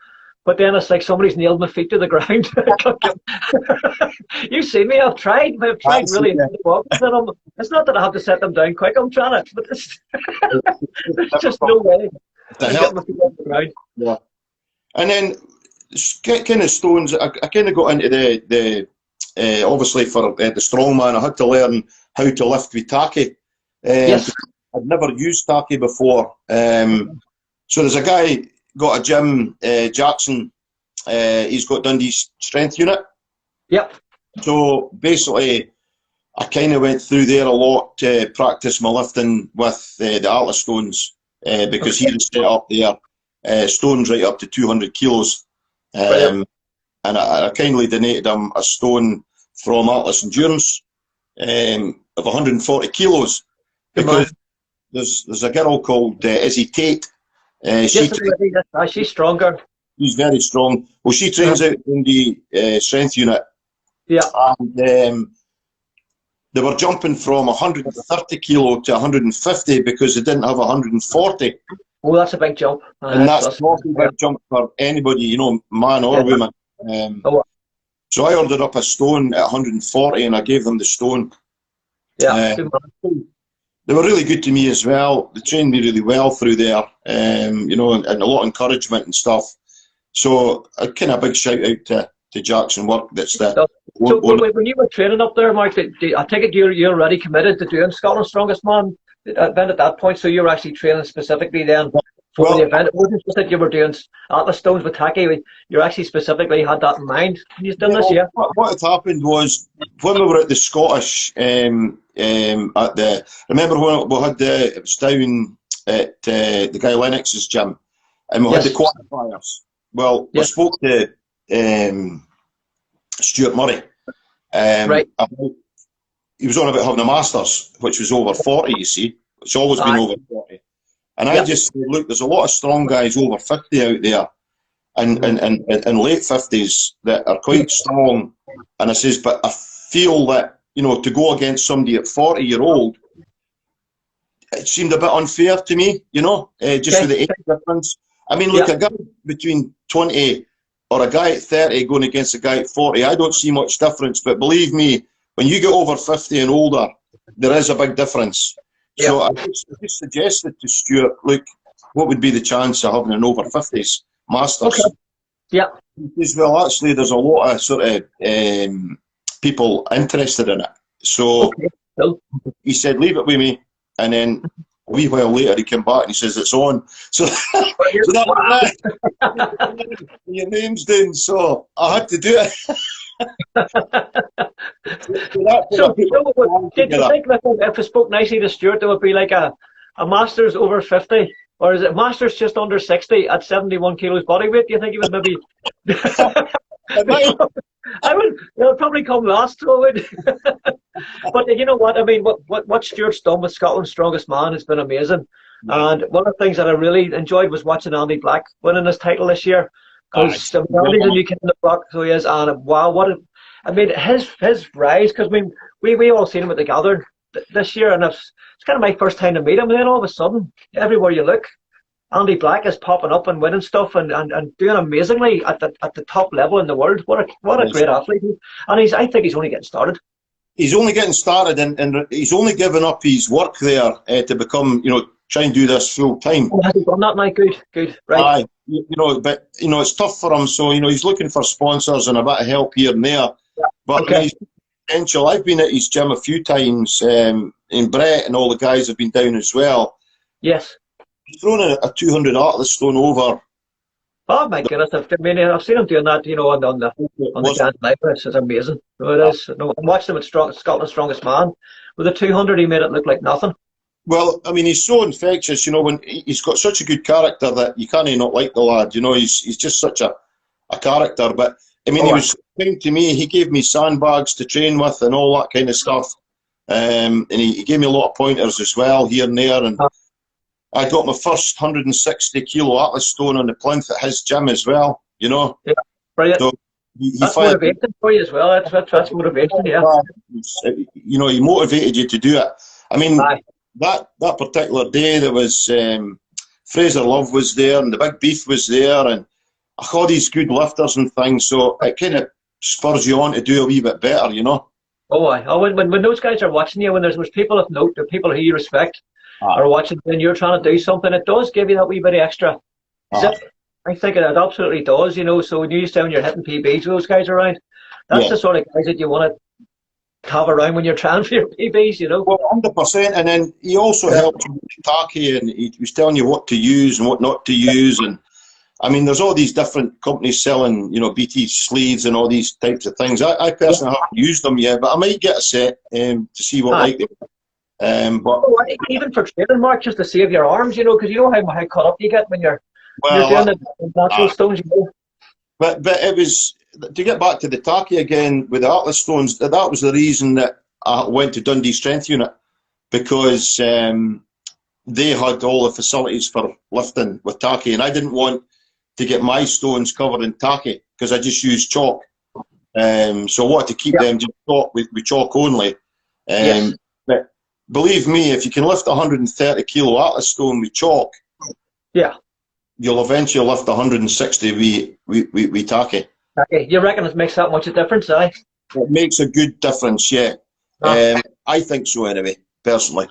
but then it's like somebody's nailed my feet to the ground. You see me, I've tried really hard to walk with them. It's not that I have to set them down quick, I'm trying to, but there's just no way I get my feet off the ground. Yeah. And then kind of stones, I kind of got into the obviously for the strongman, I had to learn how to lift with tacky. Yes. I'd never used tacky before. So there's a guy got a gym, Jackson. He's got Dundee's strength unit. Yep. So basically, I kind of went through there a lot to practice my lifting with the Atlas stones because he was set up there, stones right up to 200 kilos. And I kindly donated him a stone from Atlas Endurance of 140 kilos because there's a girl called Izzy Tate. She's stronger. She's very strong. Well, she trains out in the strength unit. Yeah. And they were jumping from 130 kilo to 150 because they didn't have 140. Oh, that's a big jump. And that's not a big jump for anybody, you know, man or woman. So I ordered up a stone at 140 and I gave them the stone. Yeah. They were really good to me as well. They trained me really well through there, you know, and a lot of encouragement and stuff. So a kind of big shout out to Jackson Work. That's the. So when you were training up there, Mark, I take it you're already committed to doing Scotland's Strongest Man event at that point. So you were actually training specifically then for the event. It wasn't just that you were doing Atlas stones with tacky. You actually specifically had that in mind when you've done this, yeah? What had happened was when we were at the Scottish at the. Remember when we had it was down at the guy Lennox's gym, and we had the qualifiers. Well, we spoke to Stuart Murray. Right. He was on about having a Masters, which was over 40, you see. It's always been over 40. And I just said, look, there's a lot of strong guys over 50 out there and late 50s that are quite strong. And I says, but I feel that, you know, to go against somebody at 40-year-old, it seemed a bit unfair to me, you know, just with the age difference. I mean, look, a guy between 20 or a guy at 30 going against a guy at 40, I don't see much difference. But believe me, when you get over 50 and older, there is a big difference. Yeah. So I just suggested to Stuart, look, what would be the chance of having an over 50s Masters? Okay. Yeah. Because, well, actually, there's a lot of sort of people interested in it. So he said, leave it with me. And then a wee while later, he came back and he says, it's on. So, so that your name's down, so I had to do it. So did you think that if I spoke nicely to Stuart, there would be like a Masters over 50, or is it Masters just under 60 at 71 kilos body weight? Do you think he would maybe? I would probably come last, so I would. But you know what? I mean, what Stuart's done with Scotland's Strongest Man has been amazing. And one of the things that I really enjoyed was watching Andy Black winning his title this year. Because Andy's a new kid in the block, so he is, and wow, I mean, his rise, because I mean, we all seen him at the Gathering this year, and it's kind of my first time to meet him, and then all of a sudden, everywhere you look, Andy Black is popping up and winning stuff and doing amazingly at the top level in the world. What a great athlete. And I think he's only getting started. He's only getting started, and he's only given up his work there to become, you know, try and do this full time. Oh, has he done that now? Good, right. You know, but you know, it's tough for him. So you know, he's looking for sponsors and a bit of help here and there. Yeah. But he's potential. I've been at his gym a few times, and Brett and all the guys have been down as well. Yes. He's thrown a 200 Atlas stone over. Oh my goodness! I've seen him doing that. You know, on the Grand Life. It's amazing. It is. No, I watched him at Scotland's Strongest Man with a 200. He made it look like nothing. Well, I mean, he's so infectious, you know, when he's got such a good character that you can't not like the lad, you know, he's just such a character. But, I mean, he was kind to me, he gave me sandbags to train with and all that kind of stuff. And he gave me a lot of pointers as well, here and there. And I got my first 160 kilo Atlas stone on the plinth at his gym as well, you know. Yeah, brilliant. So that's motivation for you as well. That's motivation, yeah. You know, he motivated you to do it. I mean, that particular day, there was Fraser Love was there, and the Big Beef was there, and all these good lifters and things, so it kind of spurs you on to do a wee bit better, you know. Oh, aye. Oh, when those guys are watching you, when there's people of note, the people who you respect are watching, and you're trying to do something, it does give you that wee bit of extra zip. I think it absolutely does, you know. So when you say when you're hitting PBs with those guys around, that's the sort of guys that you want to have around when you're trying for your PBs, you know. Well, 100%. And then he also helped you with Taki, and he was telling you what to use and what not to use. And I mean, there's all these different companies selling, you know, BT sleeves and all these types of things. I personally haven't used them yet, but I might get a set to see what like they. But even for training, Mark, just to save your arms, you know, because you know how cut up you get when you're doing the natural stones, you know. But it was, to get back to the Taki again with the Atlas stones, that was the reason that I went to Dundee Strength Unit, because they had all the facilities for lifting with Taki, and I didn't want to get my stones covered in Taki because I just used chalk. So I wanted to keep them just with chalk only. But believe me, if you can lift 130 kilo Atlas stone with chalk, you'll eventually lift 160 with Taki. Okay, you reckon it makes that much a difference, eh? It makes a good difference, yeah. I think so anyway, personally.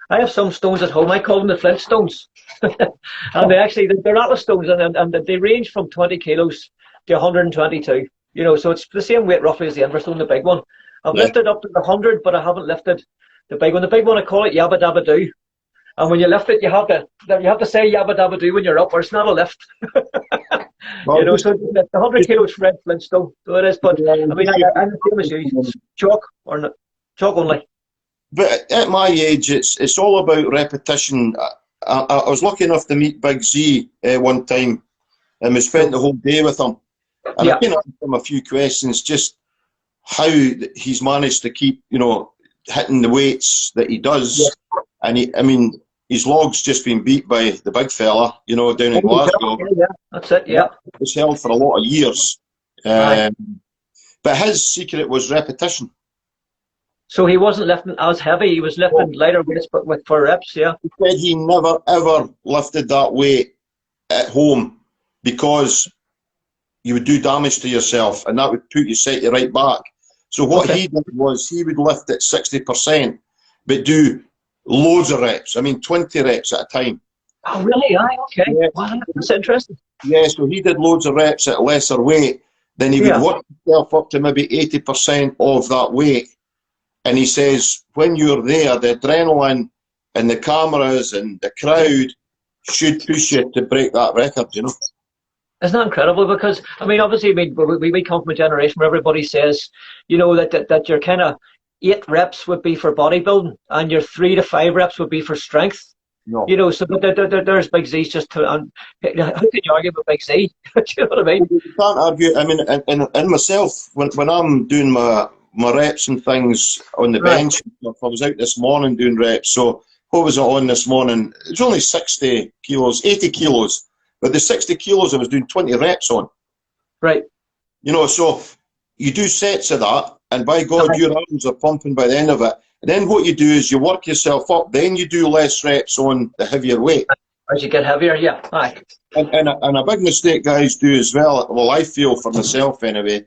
I have some stones at home. I call them the Flint stones. And they're Atlas stones, and they range from 20 kilos to 122. You know, so it's the same weight roughly as the Inverstone, the big one. I've lifted up to the 100, but I haven't lifted the big one. The big one, I call it Yabba Dabba Doo. And when you lift it, you have to say Yabba Dabba Doo when you're up, or it's not a lift. Well, you know, so the 100 kilos red Flintstone, so it is. But I mean, I'm the same as you. It's chalk or not, chalk only. But at my age, it's all about repetition. I was lucky enough to meet Big Z one time, and we spent the whole day with him. And I came up with him a few questions, just how he's managed to keep, you know, hitting the weights that he does. And I mean, his log's just been beat by the big fella, you know, down in Glasgow. Yeah, that's it. Yeah, it was held for a lot of years. But his secret was repetition. So he wasn't lifting as heavy, he was lifting lighter weights, but for reps, He said he never, ever lifted that weight at home because you would do damage to yourself, and that would set you right back. So what he did was he would lift at 60%, but do loads of reps. I mean, 20 reps at a time. Oh, really? Aye, okay. Yeah. Wow, that's interesting. Yeah, so he did loads of reps at a lesser weight. Then he would work himself up to maybe 80% of that weight. And he says, when you're there, the adrenaline and the cameras and the crowd should push you to break that record, you know. Isn't that incredible? Because, I mean, obviously, we come from a generation where everybody says, you know, that your kind of 8 reps would be for bodybuilding and your 3 to 5 reps would be for strength. No. You know, so but there's Big Z's just to, how can you argue with Big Z? Do you know what I mean? You can't argue. I mean, and myself, when I'm doing my reps and things on the bench, I was out this morning doing reps. So what was it on this morning? It was only 60 kilos, 80 kilos. But the 60 kilos I was doing 20 reps on. Right. You know, so you do sets of that, and by God, your arms are pumping by the end of it. And then what you do is you work yourself up, then you do less reps on the heavier weight. As you get heavier, aye. And a big mistake guys do as well, I feel for myself anyway,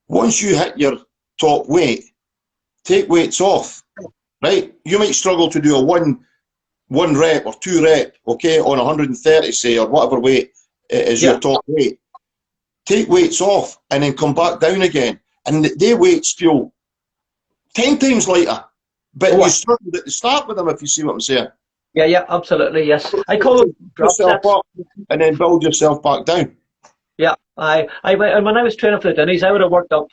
once you hit your top weight, take weights off, right? You might struggle to do a one rep or 2 rep, okay, on 130, say, or whatever weight is your top weight. Take weights off and then come back down again. And their weights feel 10 times lighter. But you struggle at the start with them, if you see what I'm saying. Yeah, absolutely, yes. I call them drop steps. Up and then build yourself back down. Yeah, and when I was training for the Dinnies, I would have worked up,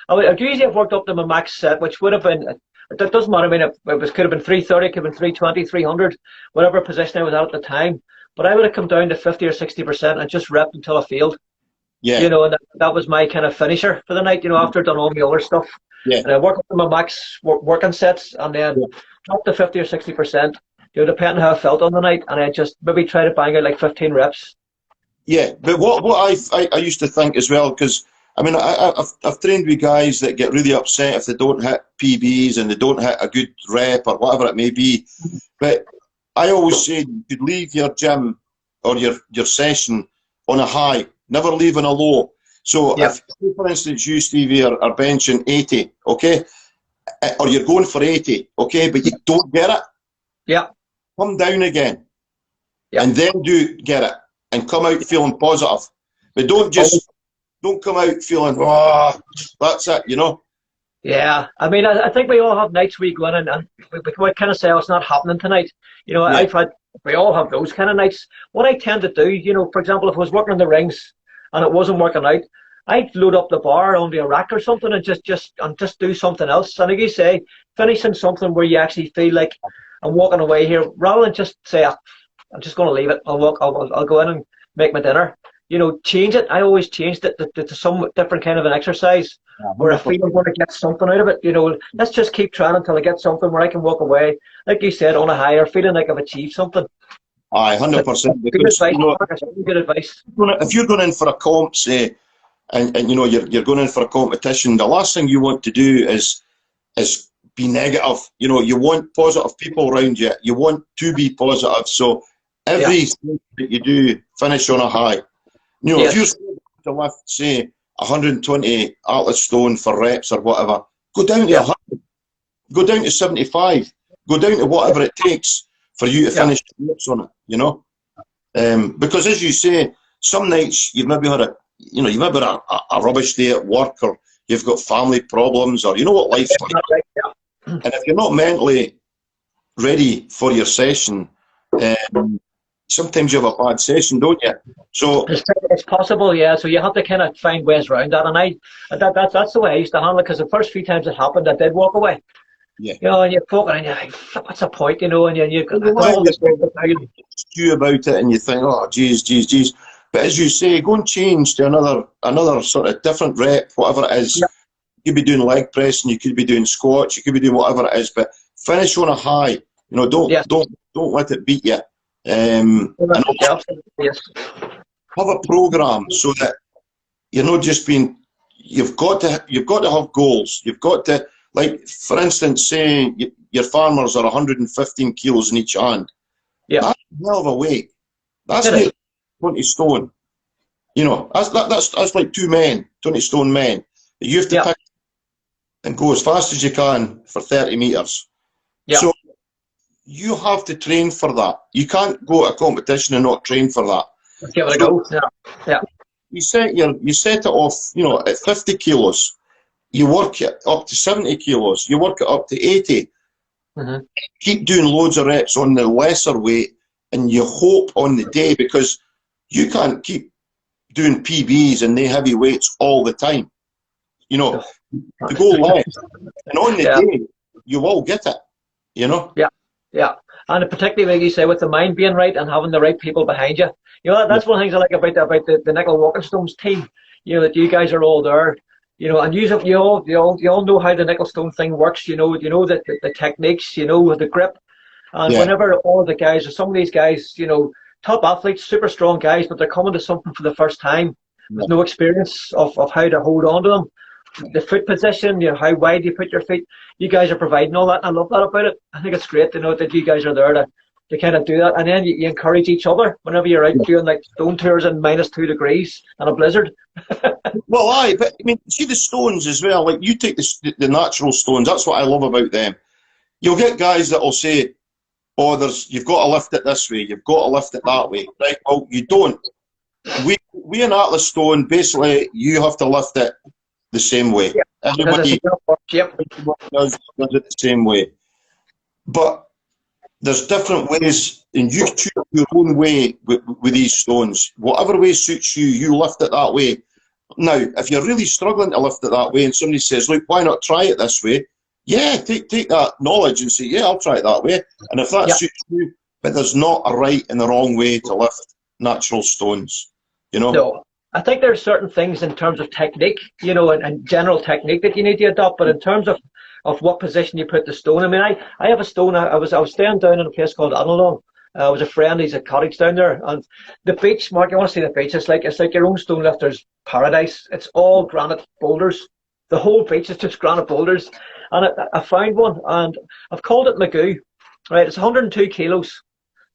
I'd usually have worked up to my max set, which would have been, it doesn't matter, I mean, it could have been 330, could have been 320, 300, whatever position I was at the time. But I would have come down to 50 or 60% and just repped until I failed. Yeah. You know, and that was my kind of finisher for the night, you know, after I'd done all my other stuff. Yeah. And I worked up to my max working sets and then dropped to 50 or 60%, you know, depending how I felt on the night. And I just maybe try to bang out like 15 reps. Yeah, but what I used to think as well, because I mean, I've trained with guys that get really upset if they don't hit PBs and they don't hit a good rep or whatever it may be. But I always say you could leave your gym or your session on a high. never leaving a low. So Yeah. if, for instance, you, Stevie, are benching 80, okay, or you're going for 80, okay, but you don't get it, Yeah. come down again, Yeah. and then do get it, and come out feeling positive. But don't come out feeling, oh, that's it, you know. Yeah, I mean, I think we all have nights we go in and we kind of say, oh, it's not happening tonight. You know, Yeah. we all have those kind of nights. What I tend to do, you know, for example, if I was working in the rings and it wasn't working out, I'd load up the bar onto a rack or something and just do something else. And like you say, finishing something where you actually feel like I'm walking away here, rather than just say, "Ah, I'm just going to leave it. I'll go in and make my dinner." You know, change it. I always changed it to some different kind of an exercise where I feel I'm going to get something out of it. You know, let's just keep trying until I get something where I can walk away, like you said, on a higher, feeling like I've achieved something. Aye, 100%. Good Because, advice, you know, Marcus. Good advice. if you're going in for a comp, say, and you know you're going in for a competition, the last thing you want to do is be negative. You know, you want positive people around you. You want to be positive. So every thing that you do, finish on a high. You know, if you're to lift, say, 120 Atlas stone for reps or whatever, go down to 100, go down to 75, go down to whatever it takes for you to finish the reps on it. You know, because as you say, some nights you've maybe had you've maybe had a rubbish day at work, or you've got family problems, or you know what life's like. And if you're not mentally ready for your session, sometimes you have a bad session, don't you? So it's possible, yeah. So you have to kind of find ways around that, and that's the way I used to handle it. Because the first few times it happened, I did walk away. Yeah. You know, and you're poking, and you're like, "What's the point?" You know, and you stew about it, and you think, "Oh, geez." But as you say, go and change to another sort of different rep, whatever it is. Yeah. You could be doing leg pressing, you could be doing squats, you could be doing whatever it is, but finish on a high. You know, don't let it beat you. And also have a program so that you're not just being. You've got to have goals. You've got to, like, for instance, say your farmers are 115 kilos in each hand. Yeah, that's a hell of a weight. That's nearly 20 stone. You know, that's like 2 men, 20 stone men. You have to pick and go as fast as you can for 30 meters. Yeah. So you have to train for that. You can't go to a competition and not train for that. Give it a go. Yeah. You set it off, you know, at 50 kilos. You work it up to 70 kilos. You work it up to 80. Mm-hmm. Keep doing loads of reps on the lesser weight, and you hope on the day, because you can't keep doing PBs and the heavy weights all the time. You know, to go less. And on the day, you will get it, you know? Yeah. And particularly, like you say, with the mind being right and having the right people behind you. You know, that's one of the things I like about the Nickel Walking Stones team. You know, that you guys are all there. You know, and you all know how the Nickel Stone thing works. You know the techniques. You know, the grip. And whenever all the guys, or some of these guys, you know, top athletes, super strong guys, but they're coming to something for the first time with no experience of how to hold on to them. The foot position, you know, how wide you put your feet. You guys are providing all that. I love that about it. I think it's great to know that you guys are there to kind of do that. And then you encourage each other whenever you're out doing like stone tours in -2 degrees and a blizzard. Well, aye, but I mean, see the stones as well. Like, you take the natural stones. That's what I love about them. You'll get guys that will say, "Oh, you've got to lift it this way. You've got to lift it that way." Right? Well, you don't. We in Atlas Stone, basically, you have to lift it the same way. Everybody does it the same way. But there's different ways, and you choose your own way with these stones. Whatever way suits you, you lift it that way. Now, if you're really struggling to lift it that way, and somebody says, "Look, why not try it this way?" Yeah, take that knowledge and say, "Yeah, I'll try it that way." And if that suits you, but there's not a right and the wrong way to lift natural stones, you know? No. I think there's certain things in terms of technique, you know, and general technique that you need to adopt, but in terms of what position you put the stone. I mean, I have a stone. I was staying down in a place called Anilon. I was a friend. He's a cottage down there, and the beach. Mark, you want to see the beach? It's like your own stone lifter's paradise. It's all granite boulders. The whole beach is just granite boulders, and I found one, and I've called it Magoo. Right, it's 102 kilos.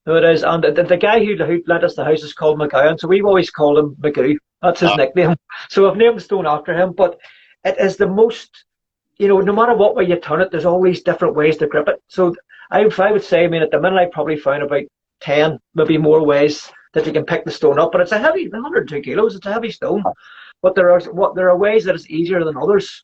No, it is. And the guy who lent us the house is called McGowan, so we've always called him Magoo. That's his nickname. So I've named the stone after him. But it is the most, no matter what way you turn it, there's always different ways to grip it. So I would say, at the minute I probably found about 10, maybe more ways that you can pick the stone up. But it's a heavy, 102 kilos. It's a heavy stone. But there are ways that it's easier than others.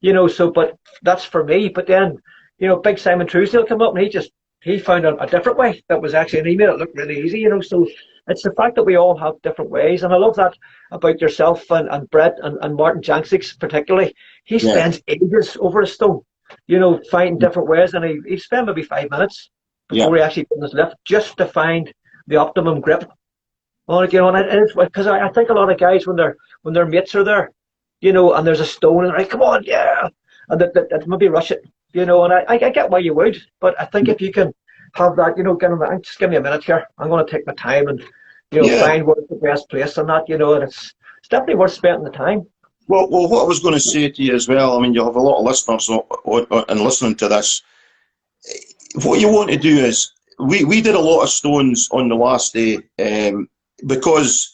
So, but that's for me. But then, Big Simon Truesdale came up and he found a different way that was actually, and he made it look really easy, So it's the fact that we all have different ways. And I love that about yourself and Brett and Martin Janksics particularly. He spends ages over a stone, finding different ways. And he spent maybe 5 minutes before he actually did his lift just to find the optimum grip. And it's because I think a lot of guys when their mates are there, and there's a stone and they're like, come on, yeah, and that maybe rush it, and I get why you would, but I think if you can have that, just give me a minute here, I'm going to take my time and find what's the best place and that, and it's definitely worth spending the time. Well, what I was going to say to you as well, you have a lot of listeners and listening to this. What you want to do is, we did a lot of stones on the last day, because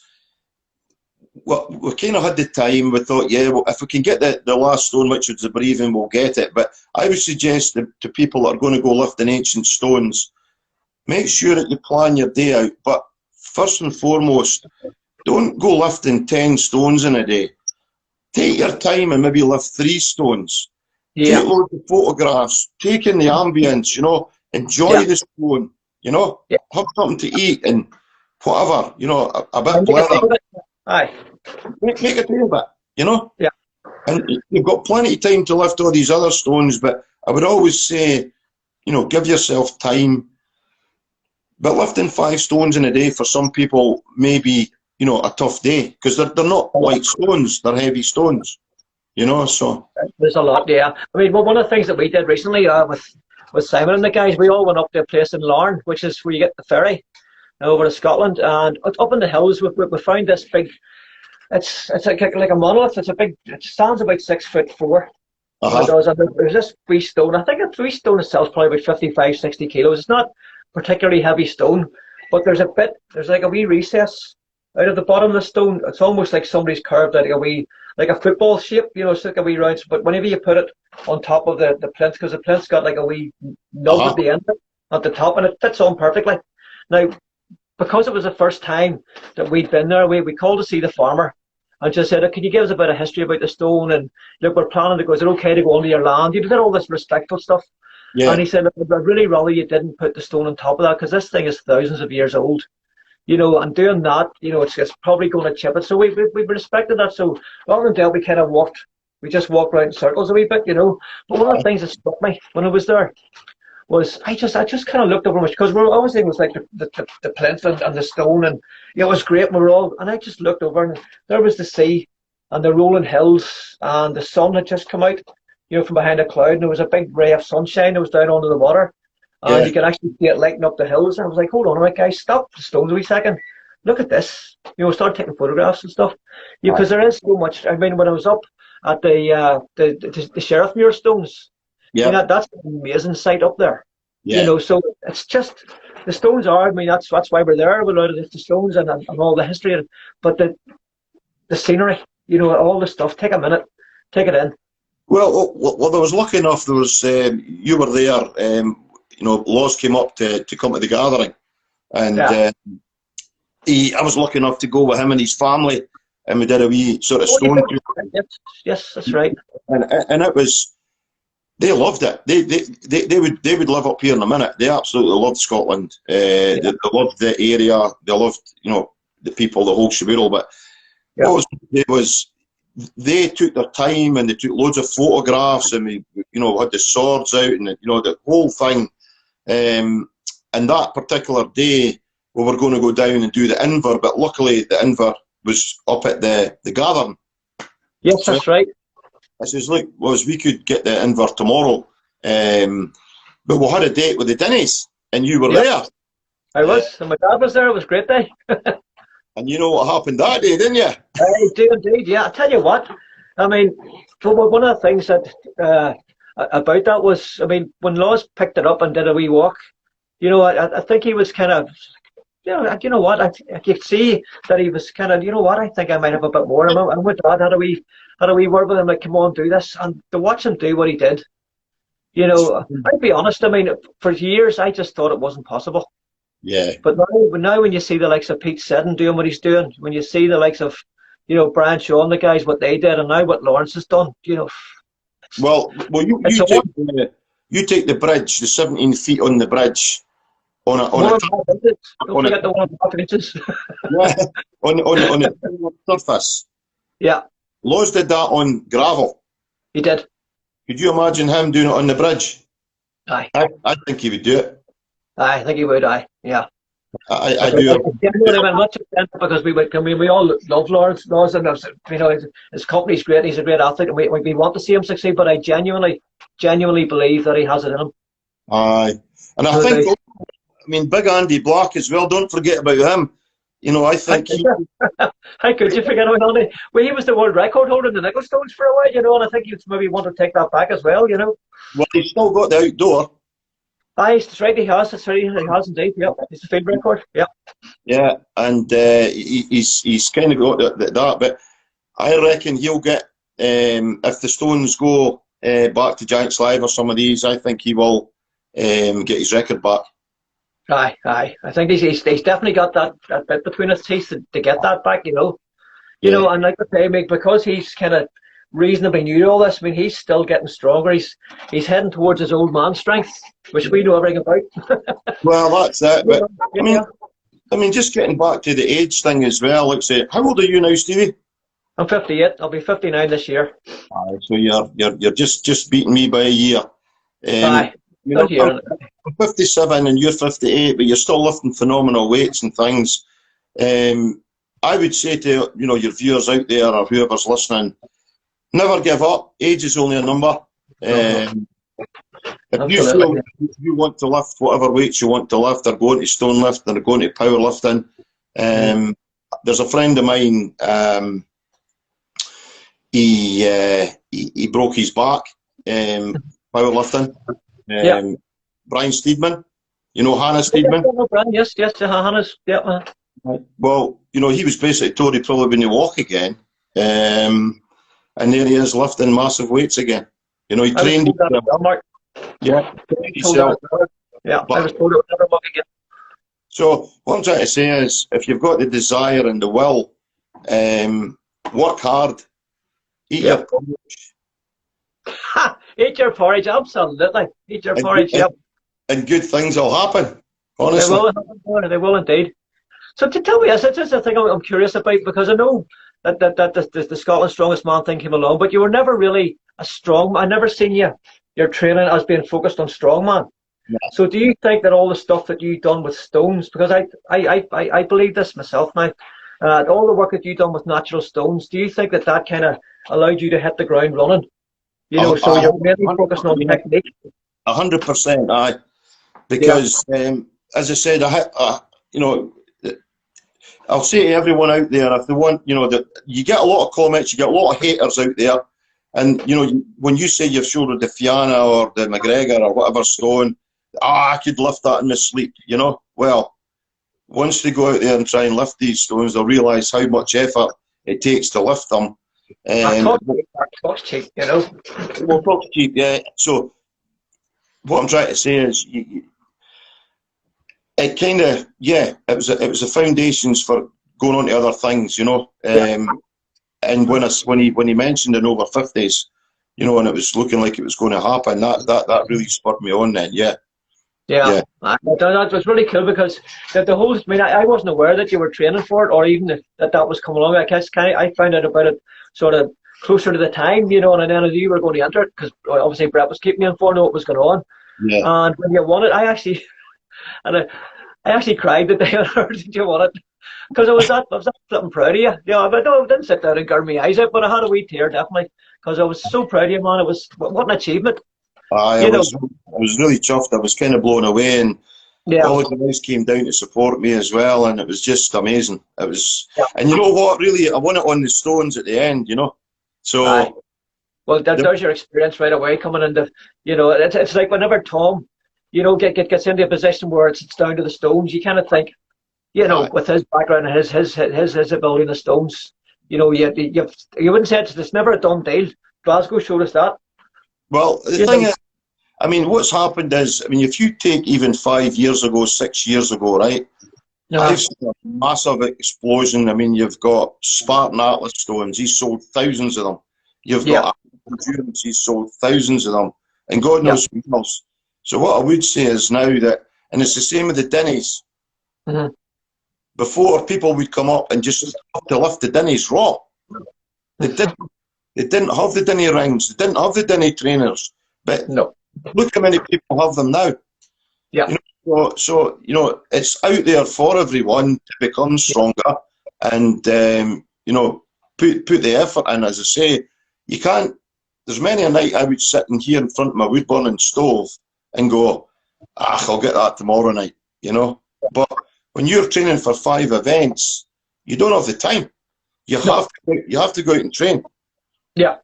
we kind of had the time. We thought, if we can get the last stone, which was the Breven, we'll get it. But I would suggest to people that are going to go lifting ancient stones, make sure that you plan your day out. But first and foremost, don't go lifting 10 stones in a day. Take your time and maybe lift 3 stones. Yeah. Take loads of photographs. Take in the ambience, enjoy the stone, have something to eat and whatever, a bit of pleasure. Aye. Make a day of it, Yeah. And you've got plenty of time to lift all these other stones, but I would always say, give yourself time. But lifting 5 stones in a day for some people may be, a tough day, because they're not light stones, they're heavy stones, so. There's a lot, yeah. One of the things that we did recently with Simon and the guys, we all went up to a place in Larne, which is where you get the ferry over to Scotland, and up in the hills we found this big, it's like a monolith. It stands about 6'4". Uh-huh. There's this wee stone. I think a wee stone itself is probably about 55, 60 kilos. It's not particularly heavy stone, but there's like a wee recess out of the bottom of the stone. It's almost like somebody's carved out like a football shape, it's like a wee round. But whenever you put it on top of the plinth, because the plinth's got like a wee nub at the end, at the top, and it fits on perfectly. Now, because it was the first time that we'd been there, we called to see the farmer and just said, can you give us a bit of history about the stone? And look, we're planning to go. Is it okay to go onto your land? You did all this respectful stuff. Yeah. And he said, I'd really rather you didn't put the stone on top of that, because this thing is thousands of years old. And doing that, it's probably going to chip it. So we respected that. So rather than that, we just walked around in circles a wee bit, But one of the things that struck me when I was there was I just kind of looked over much, because we're always thinking it was like the plinth and the stone, and it was great. And I just looked over, and there was the sea and the rolling hills, and the sun had just come out, from behind a cloud, and there was a big ray of sunshine that was down onto the water. And you could actually see it lighting up the hills. And I was like, hold on a minute, guys, stop the stones a wee second. Look at this. Start taking photographs and stuff. Because there is so much. When I was up at the Sheriff Muir stones, that's an amazing sight up there. Yeah. So it's just, the stones are, that's why we're there. We're out of the stones and all the history. But the scenery, all the stuff, take a minute, take it in. Well, I was lucky enough, there was, you were there, Laws came up to come to the gathering, and I was lucky enough to go with him and his family, and we did a wee sort of stone. Yes, that's right. And it was, they loved it. They would live up here in a minute. They absolutely loved Scotland. They loved the area. They loved the people, the whole shaboodle. But what was they took their time, and they took loads of photographs, and we had the swords out, and the whole thing. And that particular day, we were going to go down and do the Inver, but luckily the Inver was up at the gathering. Yes, that's right. I says, look, we could get the Inver tomorrow, but we had a date with the Dinnies, and you were there. I was, and my dad was there. It was a great day. And you know what happened that day, didn't you? I do indeed, yeah. I tell you what, one of the things that about that was, when Laws picked it up and did a wee walk, You know, I think he was kind of, you know what, I could see that he was kind of, you know what, I think I might have a bit more. I'm with Dad, had a wee word with him, like, come on, do this. And to watch him do what he did, you know, I'd be honest, I mean, for years, I just thought it wasn't possible. Yeah. But now when you see the likes of Pete Seddon doing what he's doing, when you see the likes of, you know, Brian Shaw and the guys, what they did, and now what Lawrence has done, you know, Well, it's a you take the bridge, the 17 feet on the bridge, on a one of the inches. Don't on a, forget the 1.5 inches. yeah, on a surface. Yeah, Laws did that on gravel. he did. Could you imagine him doing it on the bridge? Aye. I think he would do it. I think he would. Yeah. I do. I'm not just saying that because we all love Lawrence Laws, and you know his company's great. He's a great athlete, and we want to see him succeed. But I genuinely believe that he has it in him. Aye, and I think, I mean, Big Andy Black as well. Don't forget about him. You know, I think how could you forget about Andy? Well, he was the world record holder in the nickel stones for a while, you know, and I think he'd maybe want to take that back as well, you know. Well, he's still got the outdoor. Aye, that's right. He has. That's right. He has indeed. Yeah, it's the field record. Yeah. Yeah, and he's kind of got that. But I reckon he'll get if the Stones go back to Giants Live or some of these. I think he will get his record back. Aye. I think he's definitely got that bit between his teeth to get that back. You know. You know, and like I say, because he's kind of reasonably new to all this. I mean, he's still getting stronger. He's heading towards his old man strength, which we know everything about. Well, that's it. But I mean, just getting back to the age thing as well. Like say, how old are you now, Stevie? I'm 58. I'll be 59 this year. So you're just beating me by a year. Aye. You know, I'm 57 and you're 58, but you're still lifting phenomenal weights and things. I would say to your viewers out there or whoever's listening, never give up. Age is only a number. If you feel you want to lift whatever weights you want to lift, or going to stone lift, or going to powerlifting, there's a friend of mine. He broke his back powerlifting. Brian Steedman, you know Hannah Steedman. Yes, Hannah's. Yeah. Well, he was basically told he'd probably going to walk again, and there he is lifting massive weights again. He trained. Yeah, I was told it would never walk again. So what I'm trying to say is, if you've got the desire and the will, work hard, eat your porridge. Eat your porridge, absolutely. Eat your porridge, and good things will happen. Honestly, they will indeed. So to tell me, it's just a thing I'm curious about, because I know that the Scotland's Strongest Man thing came along, but you were never really a strong man. I never seen your training as being focused on strongman. Yeah. So do you think that all the stuff that you've done with stones, because I believe this myself now, all the work that you've done with natural stones, do you think that kind of allowed you to hit the ground running? So you're really focusing on technique. 100%, aye. Because as I said, I'll say to everyone out there, if they want, you get a lot of comments, you get a lot of haters out there. And, when you say you've shouldered the Fianna or the McGregor or whatever stone, I could lift that in my sleep, Well, once they go out there and try and lift these stones, they'll realise how much effort it takes to lift them. Talk's cheap, Well, talk's cheap, yeah. So, what I'm trying to say is, it kind of, it was the foundations for going on to other things, And when he mentioned in over 50s, and it was looking like it was going to happen, that really spurred me on then, yeah. That was really cool, because the whole, I wasn't aware that you were training for it, or even that was coming along. I guess I found out about it sort of closer to the time, and then I knew you were going to enter it, because obviously Brett was keeping me informed of what was going on. Yeah. And when you won it, I actually cried the day I heard that you won it, because I was that flipping proud of you. I didn't sit down and gurn my eyes out, but I had a wee tear, definitely, because I was so proud of you, man. It was what an achievement. I was really chuffed. I was kind of blown away, and all the guys came down to support me as well, and it was just amazing. It was, and you know what? Really, I won it on the stones at the end. So, well, there's your experience right away coming into. It's like whenever Tom you know, gets into a position where it's down to the stones, you kind of think, you know, with his background and his ability in the stones, you know, you wouldn't say it's never a done deal. Glasgow showed us that. Well, the thing is, I mean, what's happened is, I mean, if you take even 5 years ago, 6 years ago, right? I've seen a massive explosion. I mean, you've got Spartan Atlas stones. He's sold thousands of them. You've got Endurance. He's sold thousands of them. And God knows who else. So what I would say is now that, and it's the same with the Dinnies. Mm-hmm. Before, people would come up and just have to lift the Dinnies raw. They didn't have the Dinnie rings. They didn't have the Dinnie trainers. But look how many people have them now. Yeah. You know, so you know, it's out there for everyone to become stronger and you know, put the effort in. As I say, you can't. There's many a night I would sit in here in front of my wood burning stove and go, I'll get that tomorrow night. You know, but when you're training for 5 events, you don't have the time. You have to go out and train. Yeah.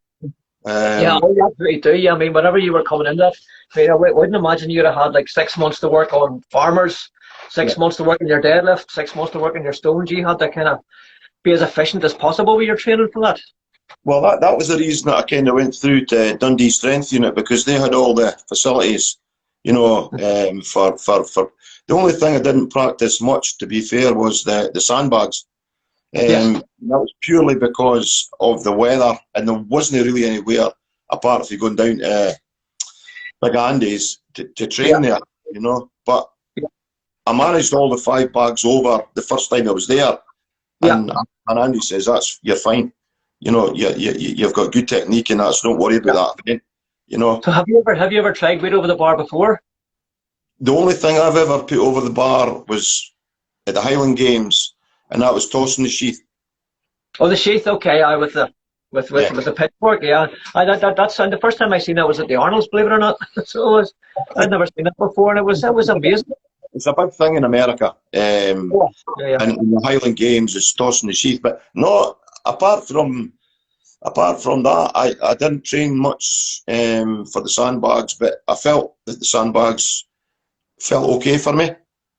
Well, you absolutely do. Yeah, I mean, whenever you were coming in that, I wouldn't imagine you'd have had like 6 months to work on farmers, 6 months to work in your deadlift, 6 months to work in your stones. You had to kind of be as efficient as possible with your training for that. Well, that was the reason that I kind of went through to Dundee Strength Unit, because they had all the facilities, you know, for the only thing I didn't practice much, to be fair, was the sandbags. That was purely because of the weather, and there wasn't really anywhere apart from going down to Big Andy's to train there, you know. But I managed all the 5 bags over the first time I was there, and Andy says, you're fine, you know, you've got good technique and that, so don't worry about that, you know. So have you ever tried weight over the bar before? The only thing I've ever put over the bar was at the Highland Games, and that was tossing the sheath. Oh, the sheath, okay, with the pitchfork, that's the first time I seen that was at the Arnold's, believe it or not. So I'd never seen it before, and it was amazing. It's a big thing in America, and in the Highland Games is tossing the sheath. But no, apart from that, I didn't train much for the sandbags, but I felt that the sandbags felt okay for me.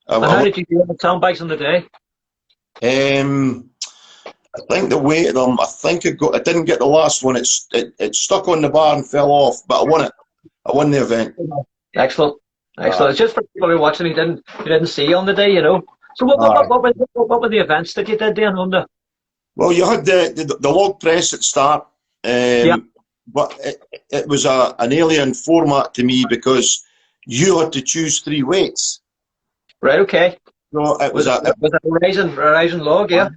And how did you do the sandbags on the day? I think the weight of them, I didn't get the last one. It stuck on the bar and fell off, but I won it. I won the event. Excellent. It's just for people who are watching, you didn't see on the day, you know. So what were the events that you did then on the? Well, you had the log press at start, but it was an alien format to me because you had to choose 3 weights. Right. Okay. So it was a rising log, yeah.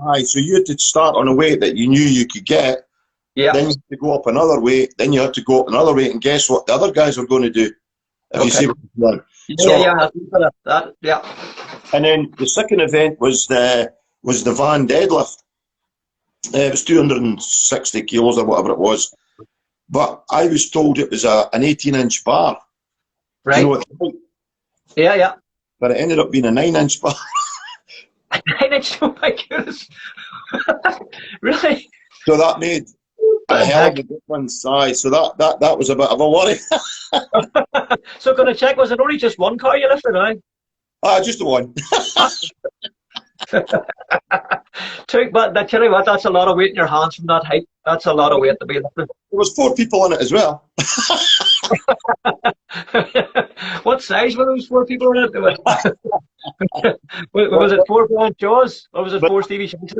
Aye, so you had to start on a weight that you knew you could get. Yeah. Then you had to go up another weight. Then you had to go up another weight, and guess what? The other guys were going to do. If you see what I'm doing. Yeah. And then the second event was the van deadlift. It was 260 kilos or whatever it was. But I was told it was an 18-inch bar. Right. You know, yeah. But it ended up being a 9-inch bar. A 9-inch? Oh my goodness. Really? So that made a hell of a difference. So that was a bit of a worry. So going to check, was it only just one car you lifted, right? Just the one. But I tell you what, that's a lot of weight in your hands from that height. That's a lot of weight to be lifting. There was 4 people in it as well. What size were those 4 people in it? Was it 4 Brian Shaws, or was it 4 Stevie Shanks?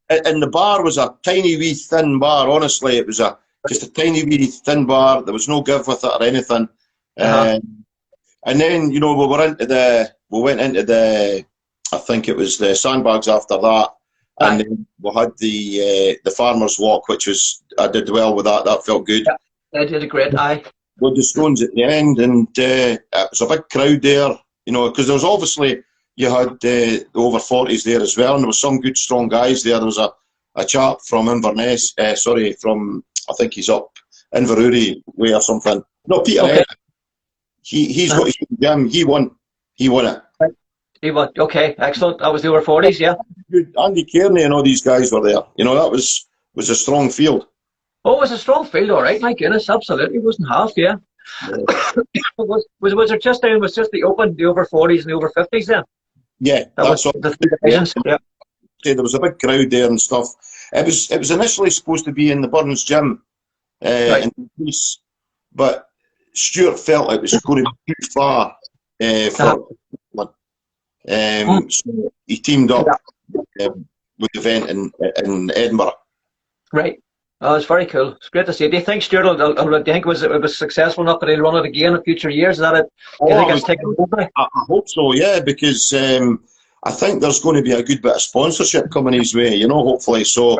And the bar was a tiny wee thin bar. Honestly, it was just a tiny wee thin bar. There was no give with it or anything. And then, you know, we went into the I think it was the sandbags after that. And then we had the farmer's walk, which I did well with that. That felt good. Yeah, I did a great With the stones at the end, and it was a big crowd there, you know, because there was obviously, you had the over 40s there as well, and there was some good strong guys there. There was a chap from Inverness, from, I think he's up Inverurie way or something. No, Peter. Okay. He's got his gym. He won it. He won. Okay, excellent. That was the over 40s, yeah. Good. Andy Kearney and all these guys were there. You know, that was a strong field. Oh, it was a strong field, all right. My goodness, absolutely. It wasn't half, yeah. Was there just then, was just the open, the over 40s and the over 50s then? Yeah, That was what. the three divisions. Yeah. There was a big crowd there and stuff. It was initially supposed to be in the Burns gym Right. in Greece, but Stuart felt it was going to be too far for. So he teamed up with the event in Edinburgh. Right. Oh, it's very cool. It's great to see. Do you think Stuart do you think it was successful enough that he'll run it again in future years? Is that it? Do you think it's taken over? I hope so, yeah, because I think there's going to be a good bit of sponsorship coming his way, hopefully. So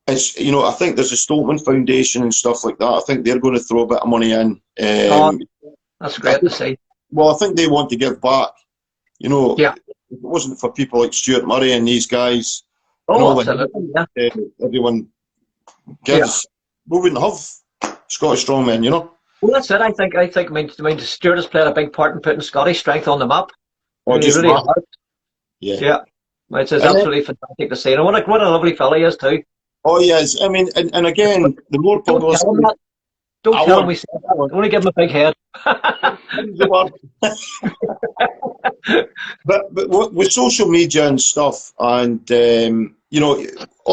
it's, I think there's a Stoltman Foundation and stuff like that. I think they're going to throw a bit of money in. That's great to see. Well, I think they want to give back. Yeah. If it wasn't for people like Stuart Murray and these guys, absolutely, yeah. Everyone gives. We wouldn't have Scottish strongmen, Well, that's it. I think Stuart has played a big part in putting Scottish strength on the map. Yeah. Yeah. It's absolutely fantastic to see. And what a lovely fella he is too. Oh, yes. I mean, and again, the more publicity. Don't tell him we said that. I want to give him a big head. but with social media and stuff, and on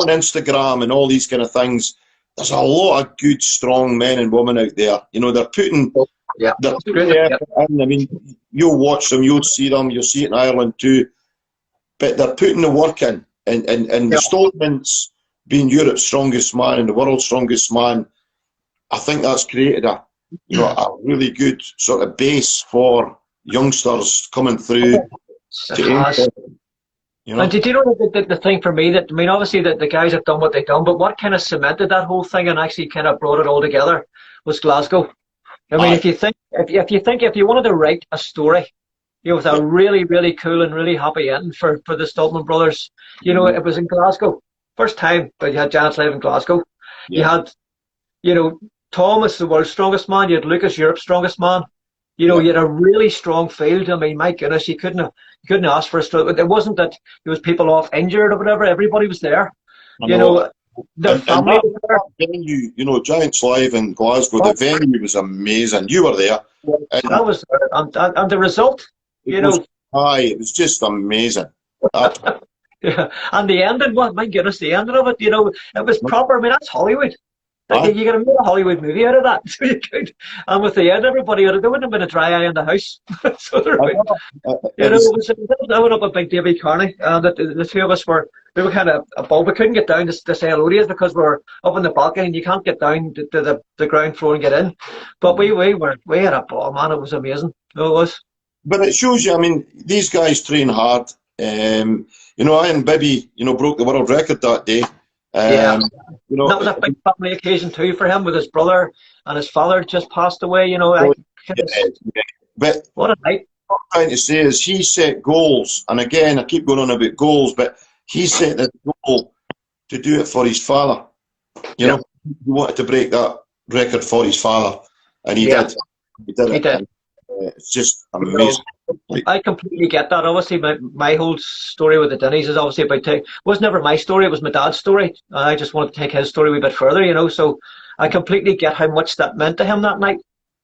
Instagram and all these kind of things, there's a lot of good, strong men and women out there. They're putting the effort in. I mean, you'll watch them, you'll see it in Ireland too. But they're putting the work in, and the Stoltman's being Europe's strongest man and the world's strongest man. I think that's created a really good sort of base for youngsters coming through. And did you know the thing for me that, I mean, obviously the guys have done what they've done, but what kind of cemented that whole thing and actually kind of brought it all together was Glasgow. I mean, if you wanted to write a story, with a really, really cool and really happy ending for the Stoltman brothers, it was in Glasgow. First time that you had giants live in Glasgow. Yeah. You had, Thomas, the world's strongest man. You had Lucas, Europe's strongest man. You had a really strong field. I mean, my goodness, you couldn't ask for a strong. It wasn't that there was people off injured or whatever. Everybody was there. The family was there. Venue, Giants Live in Glasgow. The venue was amazing. You were there. And that was there. And the result, it was just amazing. Yeah. And the ending, my goodness, the ending of it, it was proper. I mean, that's Hollywood. You could have made a Hollywood movie out of that. So you could. And with the end, everybody, there wouldn't have been a dry eye in the house. So there I went up with Big Davy Carney, and the two of us we were kind of above. We couldn't get down to say hello to you because we were up on the balcony, and you can't get down to the ground floor and get in. But we had a ball, man. It was amazing. It was. But it shows you. I mean, these guys train hard. I and Bibby, broke the world record that day. That was a big family occasion too for him, with his brother and his father just passed away. But what a night! What I'm trying to say is he set goals, and again I keep going on about goals, but he set the goal to do it for his father. He wanted to break that record for his father, and he did. He did. It's just amazing. I completely get that. Obviously, my whole story with the Dinnies is obviously about was never my story. It was my dad's story. I just wanted to take his story a wee bit further, So I completely get how much that meant to him that night.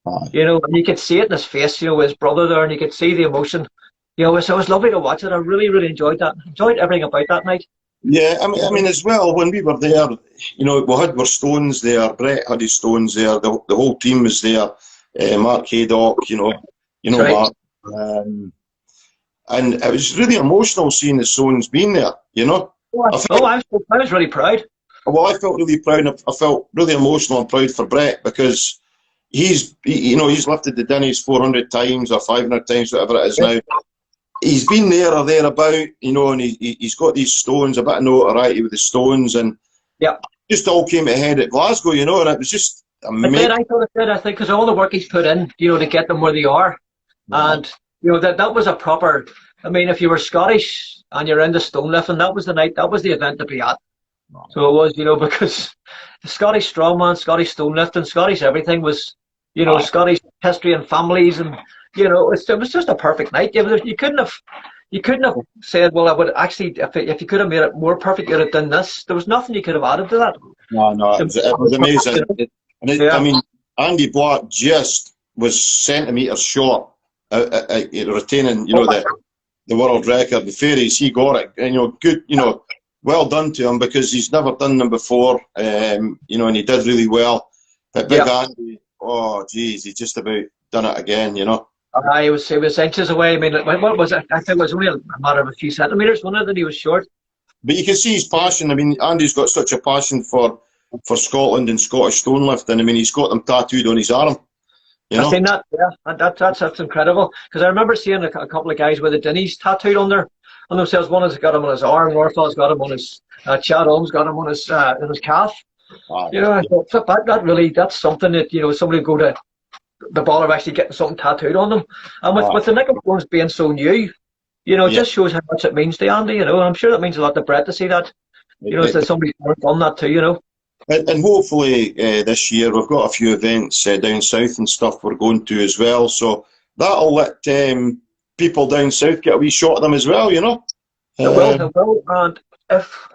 And you could see it in his face, with his brother there, and you could see the emotion. So it was lovely to watch it. I really, really enjoyed that. Enjoyed everything about that night. Yeah, I mean, as well, when we were there, we had our Stones there. Brett had his Stones there. The whole team was there. Mark Haydock, right. Mark. And it was really emotional seeing the Stones being there, I was really proud. Well, I felt really proud. I felt really emotional and proud for Brett because he's lifted the Dinnies 400 times or 500 times, whatever it is now. He's been there or thereabout, and he's got these Stones, a bit of notoriety with the Stones, and just all came to head at Glasgow, and it was just amazing. I thought it did. I think because all the work he's put in, to get them where they are. And that was a proper. I mean, if you were Scottish and you're into stone lifting, that was the night. That was the event to be at. So it was, because the Scottish strongman, Scottish stone lifting, Scottish everything was, Scottish history and families, and it was just a perfect night. You couldn't have said, well, I would actually, if you could have made it more perfect, you'd have done this. There was nothing you could have added to that. No, it was amazing. I mean, Andy Black just was centimetres short retaining, the world record. The Fairies, he got it, and good, well done to him because he's never done them before, and he did really well. But Big Andy, oh geez, he just about done it again, He was inches away. I mean, what was it? I think it was only a matter of a few centimetres, wasn't it, that he was short? But you can see his passion. I mean, Andy's got such a passion for Scotland and Scottish stone lifting. I mean, he's got them tattooed on his arm. I've seen that, yeah. And that's incredible. Because I remember seeing a couple of guys with the Dinnies tattooed on themselves. One has got him on his arm, Northall's got him on his, Chad Holmes got him on his calf. I thought that's something that, somebody go to the ball of actually getting something tattooed on them. And with the nickel stones being so new, it just shows how much it means to Andy, and I'm sure that means a lot to Brett to see that, that somebody's done that too, And hopefully this year we've got a few events down south and stuff we're going to as well, so that'll let people down south get a wee shot of them as well, It will, and if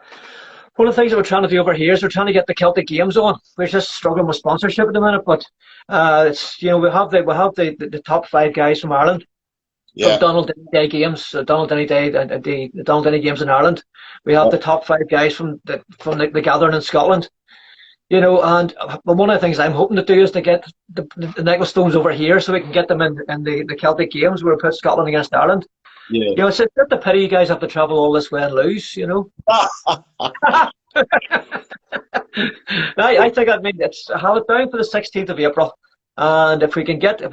one of the things that we're trying to do over here is we're trying to get the Celtic Games on. We're just struggling with sponsorship at the minute, but it's we have the top 5 guys from Ireland. From Donald Denny Day Games, Donald Denny Day, the Donald Denny Games in Ireland. We have the top 5 guys from the gathering in Scotland. And one of the things I'm hoping to do is to get the nickel stones over here so we can get them in the Celtic Games where we put Scotland against Ireland. It's just a pity you guys have to travel all this way and lose, I think have it down for the 16th of April. And if we can get a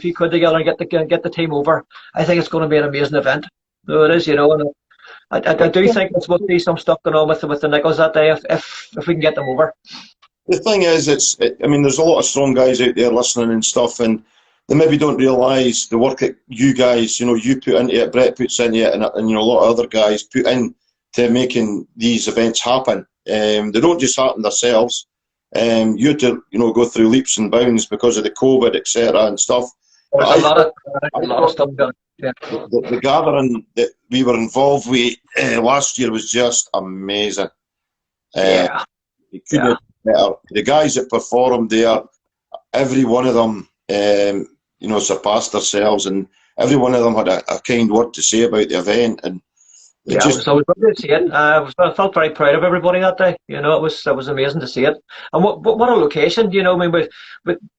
few quid together and get the team over, I think it's going to be an amazing event. So it is, and I do think it's supposed to be some stuff going on with the Nichols that day if we can get them over. The thing is, there's a lot of strong guys out there listening and stuff, and they maybe don't realise the work that you guys, you put into it, Brett puts into it, and a lot of other guys put into making these events happen. They don't just happen themselves. You had to, go through leaps and bounds because of the COVID, etc. and stuff. There's a lot of stuff going. Yeah. The gathering that we were involved with last year was just amazing. It couldn't have been better. The guys that performed there, every one of them, surpassed themselves, and every one of them had a kind word to say about the event. And it was good to see it. I felt very proud of everybody that day. It was amazing to see it. And what a location, with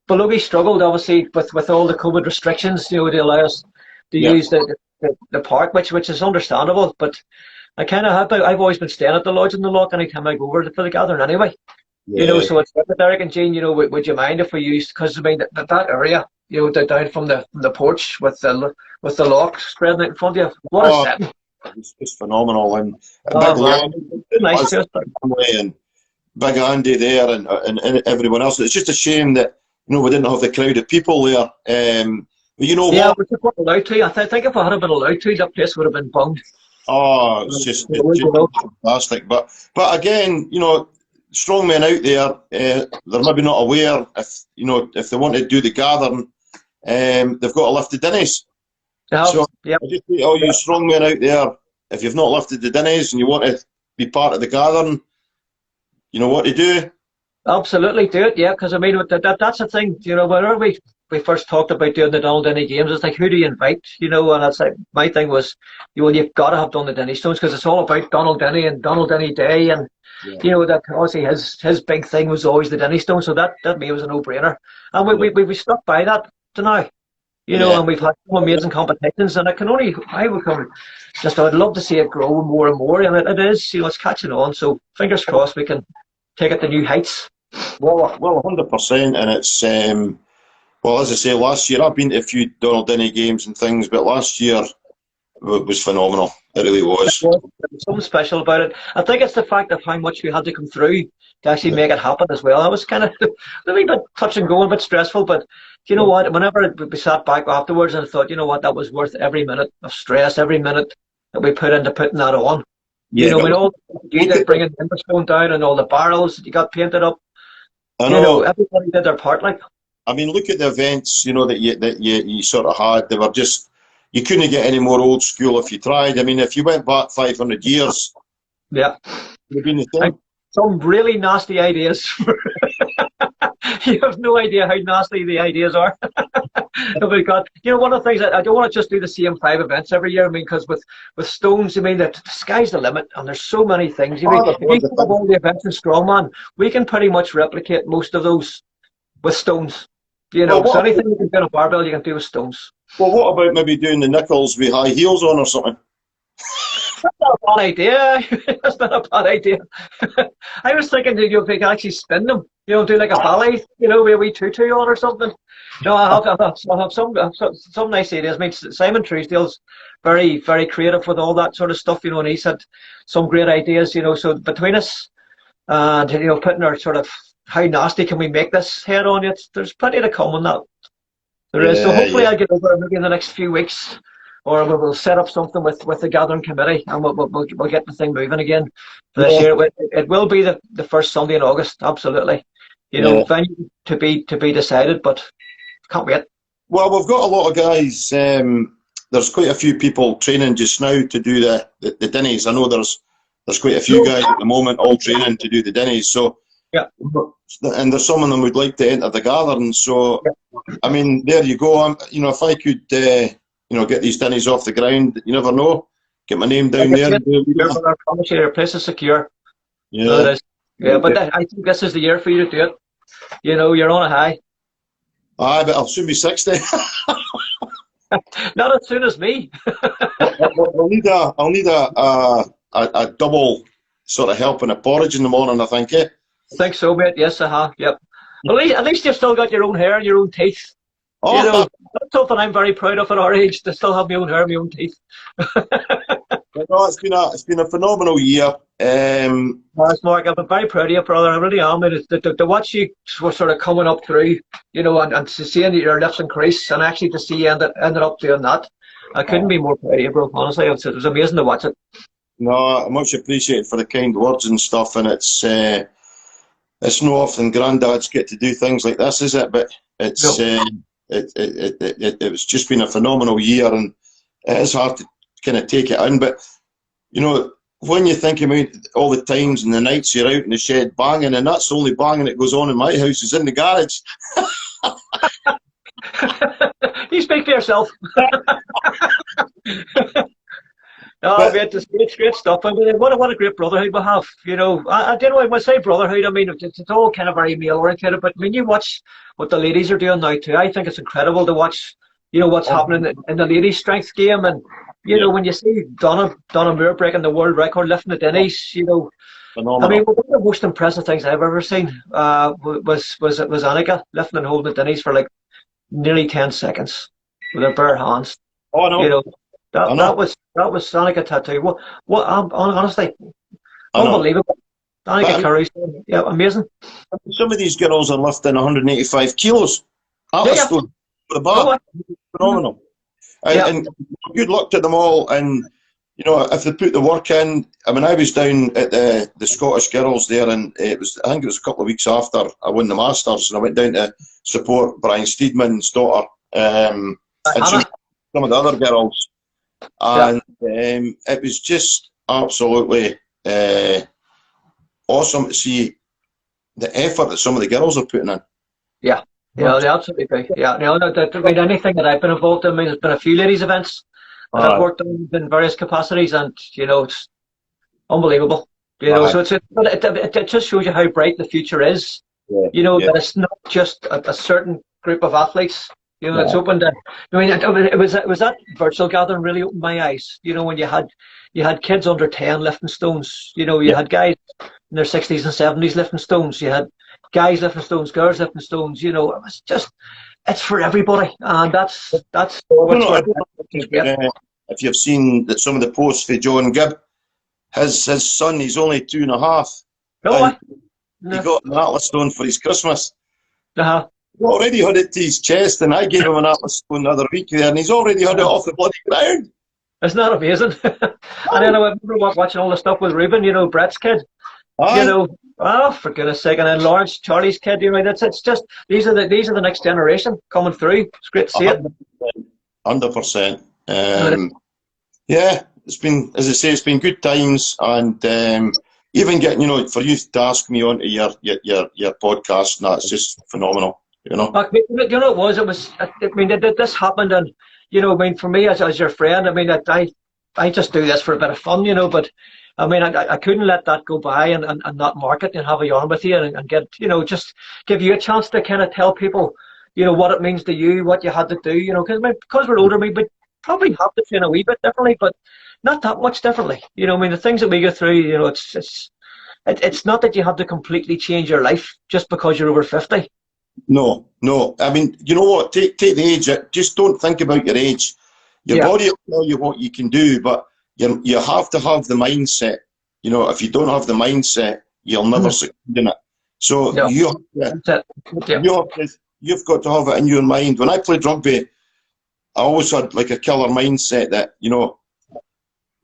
Belugi struggled obviously with all the COVID restrictions, to allow us to use the park, which is understandable. But I kind of I've always been staying at the lodge in the lock anytime I go over for the gathering anyway. So it's Derek and Jean. Would you mind if we used, because that area, down from the porch with the lock spreading out in front of you. What a setting! It's just phenomenal, and and Big Andy there, and everyone else. It's just a shame that we didn't have the crowd of people there. But we weren't allowed to. I think if I had been allowed to, that place would have been bunged. Oh, it's just fantastic. But again, strong men out there, they're maybe not aware if they want to do the gathering, they've got to lift the dinnies. So I just say all you strong men out there, if you've not lifted the dinnies and you want to be part of the gathering, you know what to do. Absolutely, do it, because that's the thing, whenever we first talked about doing the Donald Denny Games, it's like, who do you invite, and it's like, my thing was, you've got to have done the Denny Stones, because it's all about Donald Denny and Donald Denny Day, and that obviously his big thing was always the Denny Stone, so that me was a no-brainer, and we stuck by that to now. And we've had some amazing competitions, and I would love to see it grow more and more, and it is, it's catching on, so fingers crossed we can take it to new heights. Well, 100%, and it's, as I say, last year, I've been to a few Donald Denny games and things, but last year was phenomenal. It really was. There was something special about it. I think it's the fact of how much we had to come through to actually make it happen as well. I was kind of a wee bit touch and go, a bit stressful, but you know what? Whenever we sat back afterwards and I thought, that was worth every minute of stress, every minute that we put into putting that on. When all the bringing the stone down and all the barrels that you got painted up, everybody did their part. Like, look at the events, that you sort of had. They were just, you couldn't get any more old school if you tried. If you went back 500 years, it would have been the same. Some really nasty ideas. you have no idea how nasty the ideas are. Oh my God. One of the things, I don't want to just do the same 5 events every year. I mean, because with stones, I mean, the sky's the limit, and there's so many things. If you think of all the events in Strongman, we can pretty much replicate most of those with stones. So anything you can do on a barbell, you can do with stones. Well, what about maybe doing the nickels with high heels on or something? That's not a bad idea. That's not a bad idea. I was thinking that you could actually spin them. Do like a ballet, with a wee tutu on or something. No, I have some nice ideas. I mean, Simon Truesdale's very, very creative with all that sort of stuff, and he's had some great ideas, So between us, and putting our sort of how nasty can we make this head on it, there's plenty to come on that. There is. So hopefully I'll get over it maybe in the next few weeks. Or we'll set up something with the gathering committee, and we'll get the thing moving again for this year. It will be the first Sunday in August, absolutely. Venue to be decided, but can't wait. Well, we've got a lot of guys. There's quite a few people training just now to do the dinnies. I know there's quite a few guys at the moment all training to do the dinnies. So yeah, and there's some of them would like to enter the gathering. So I mean, there you go. If I could. Get these dinnies off the ground. You never know. Get my name down there. I promise you, your place is secure. Yeah. No, it is. Yeah, but I think this is the year for you to do it. You're on a high. Aye, but I'll soon be 60. Not as soon as me. I'll need a double sort of helping of porridge in the morning, I think, eh? I think so, mate. Yes, Yep. At least you've still got your own hair and your own teeth. Oh, that's something I'm very proud of at our age, to still have my own hair, my own teeth. No, it's been a phenomenal year. Mark, I'm very proud of you, brother. I really am. To watch you sort of coming up through, and to seeing your lips increase, and actually to see you ended up doing that, I couldn't be more proud of you, bro. Honestly, it was amazing to watch it. No, much appreciated for the kind words and stuff, and it's no often granddads get to do things like this, is it? But it's. No. It's just been a phenomenal year, and it is hard to kind of take it in. But when you think about all the times and the nights you're out in the shed banging, and that's the only banging that goes on in my house is in the garage. You speak for yourself. Mate, it's great stuff. I mean, what a great brotherhood we have. I don't know, when I say brotherhood, I mean, it's all kind of very male oriented, but when you watch what the ladies are doing now too, I think it's incredible to watch, what's happening in the ladies' strength game. And, when you see Donna Moore breaking the world record, lifting the dinnies, Phenomenal. I mean, one of the most impressive things I've ever seen was Annika lifting and holding the dinnies for like nearly 10 seconds with her bare hands. Oh, no. That was Annika Tattoo. Honestly, unbelievable. Annika Curry, yeah, amazing. Some of these girls are lifting 185 kilos. Yeah. For the bar. Phenomenal. And good luck to them all. And if they put the work in. I mean, I was down at the Scottish Girls there, and I think it was a couple of weeks after I won the Masters, and I went down to support Brian Steedman's daughter, and some of the other girls. And it was just absolutely awesome to see the effort that some of the girls are putting in. Yeah, they absolutely do. Yeah, I mean, anything that I've been involved in, I mean, there's been a few ladies' events that I've worked on in various capacities, and it's unbelievable. So it just shows you how bright the future is. That it's not just a certain group of athletes. It's open to. I mean, it was that virtual gathering really opened my eyes. When you had kids under 10 lifting stones. You had guys in their 60s and 70s lifting stones. You had guys lifting stones, girls lifting stones. It was just, it's for everybody, and that's. If you've seen some of the posts for John Gibb, his son, he's only 2.5. No. He got an Atlas stone for his Christmas. He already had it to his chest, and I gave him an Atlas stone the other week there, and he's already had it off the bloody ground. Isn't that amazing? And then I remember watching all the stuff with Ruben, Brett's kid. For goodness sake, and then Lawrence, Charlie's kid. It's just these are the next generation coming through. It's great to see it. 100%. Yeah, it's been, as I say, it's been good times, and even getting, you know, for you to ask me onto your podcast, and that's just phenomenal, you know. You know, it was, I mean, this happened, and, you know, I mean, for me as your friend, I mean, I just do this for a bit of fun, you know, but I mean, I couldn't let that go by and not market and have a yarn with you and get, you know, just give you a chance to kind of tell people, you know, what it means to you, what you had to do, you know, because we're older, we probably have to train a wee bit differently, but not that much differently. You know, I mean, the things that we go through, you know, it's not that you have to completely change your life just because you're over 50. No. I mean, you know what? Take the age. Just don't think about your age. Your body will tell you what you can do, but you have to have the mindset. You know, if you don't have the mindset, you'll never succeed in it. So you've got to have it in your mind. When I played rugby, I always had like a killer mindset that, you know,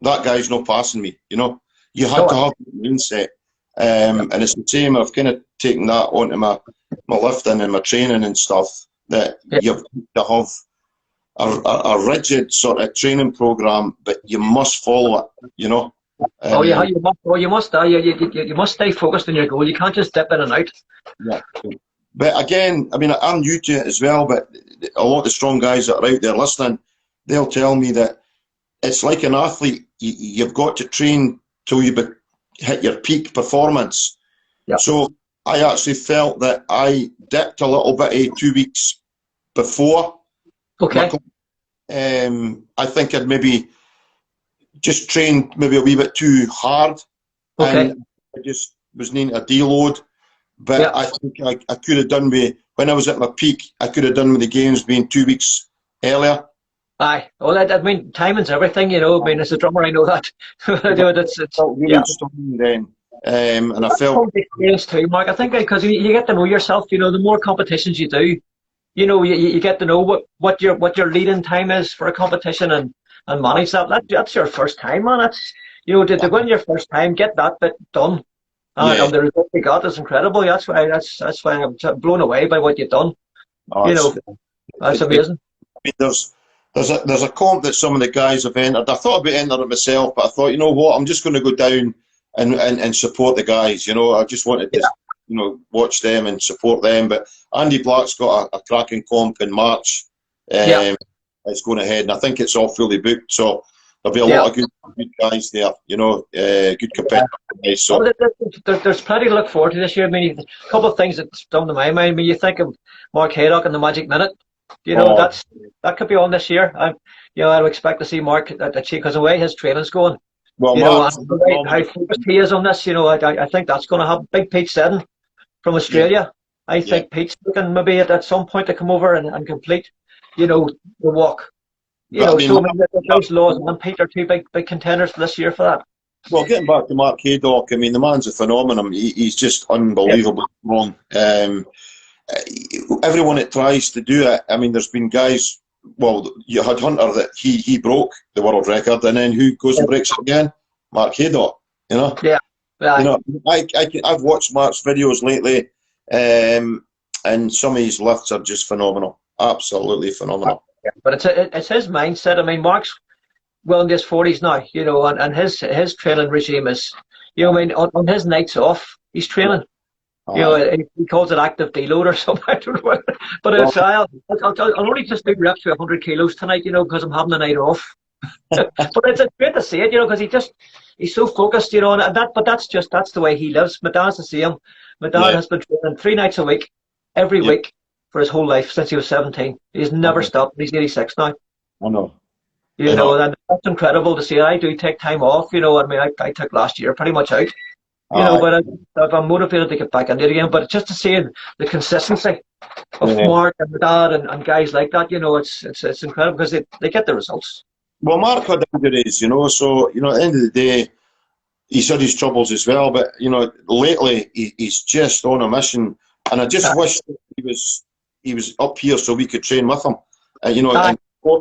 that guy's not passing me. You know, you had to have the mindset. And it's the same. I've kind of taken that onto my lifting and my training and stuff. That you've got to have a rigid sort of training program, but you must follow it. You know. You must. You must stay focused on your goal. You can't just dip in and out. Yeah. But again, I mean, I'm new to it as well. But a lot of the strong guys that are out there listening, they'll tell me that it's like an athlete. You've got to train till you hit your peak performance. Yep. So I actually felt that I dipped a little bit 2 weeks before. Okay. I think I'd maybe just trained maybe a wee bit too hard. Okay. And I just was needing a deload. But I think I could have done when I was at my peak, I could have done with the games being 2 weeks earlier. Aye. Well, I mean, timing's everything, you know. I mean, as a drummer, I know that. It's really strong then. And I felt experience too, Mark. I think because you get to know yourself. You know, the more competitions you do, you know, you get to know what your lead-in time is for a competition and manage that. That's your first time, man. That's, you know, to win your first time, get that bit done. And the result you got is incredible. That's why I'm blown away by what you've done. You know, that's amazing. I mean, there's a comp that some of the guys have entered. I thought about entering it myself, but I thought, you know what, I'm just going to go down and support the guys. You know, I just wanted to, you know, watch them and support them. But Andy Black's got a cracking comp in March. It's going ahead, and I think it's all fully booked. So there'll be a lot of good guys there. You know, good competitive guys. So there's plenty to look forward to this year. I mean, a couple of things that's come to my mind. I mean, you think of Mark Haydock and the Magic Minute. You know, that could be on this year. You know, I would expect to see Mark because the way his training's going. Well, you know, how focused he is on this. You know, I think that's going to happen. Big Pete Seddon from Australia. I think Pete's looking maybe at some point to come over and complete, you know, the walk. You know, so those Laws and Pete are two big contenders for this year for that. Well, getting back to Mark Haydock, I mean, the man's a phenomenon. He's just unbelievably strong. Everyone that tries to do it, I mean, there's been guys. Well, you had Hunter that he broke the world record, and then who goes and breaks it again? Mark Haydock. You know. Yeah. You know, I've watched Mark's videos lately, and some of his lifts are just phenomenal. Absolutely phenomenal. But it's his mindset. I mean, Mark's well in his 40s now, you know, and his training regime is, you know, I mean, on his nights off, he's training. You know, he calls it active deload or something. I don't know. But I'll only just do reps with 100 kilos tonight, you know, because I'm having the night off. But it's great to see it, you know, because he's so focused, you know, but that's the way he lives. My dad's the same. My dad has been training 3 nights a week, every week for his whole life since he was 17. He's never stopped. He's 86 now. I know. You know, and that's incredible to see. I do take time off, you know. I mean, I took last year pretty much out. You know, but I'm motivated to get back into it again. But just to see the consistency of Mark and Dad and guys like that, you know, it's incredible because they get the results. Well, Mark had injuries, you know, so, you know, at the end of the day, he's had his troubles as well. But, you know, lately he's just on a mission. And I just wish that he was up here so we could train with him, you know,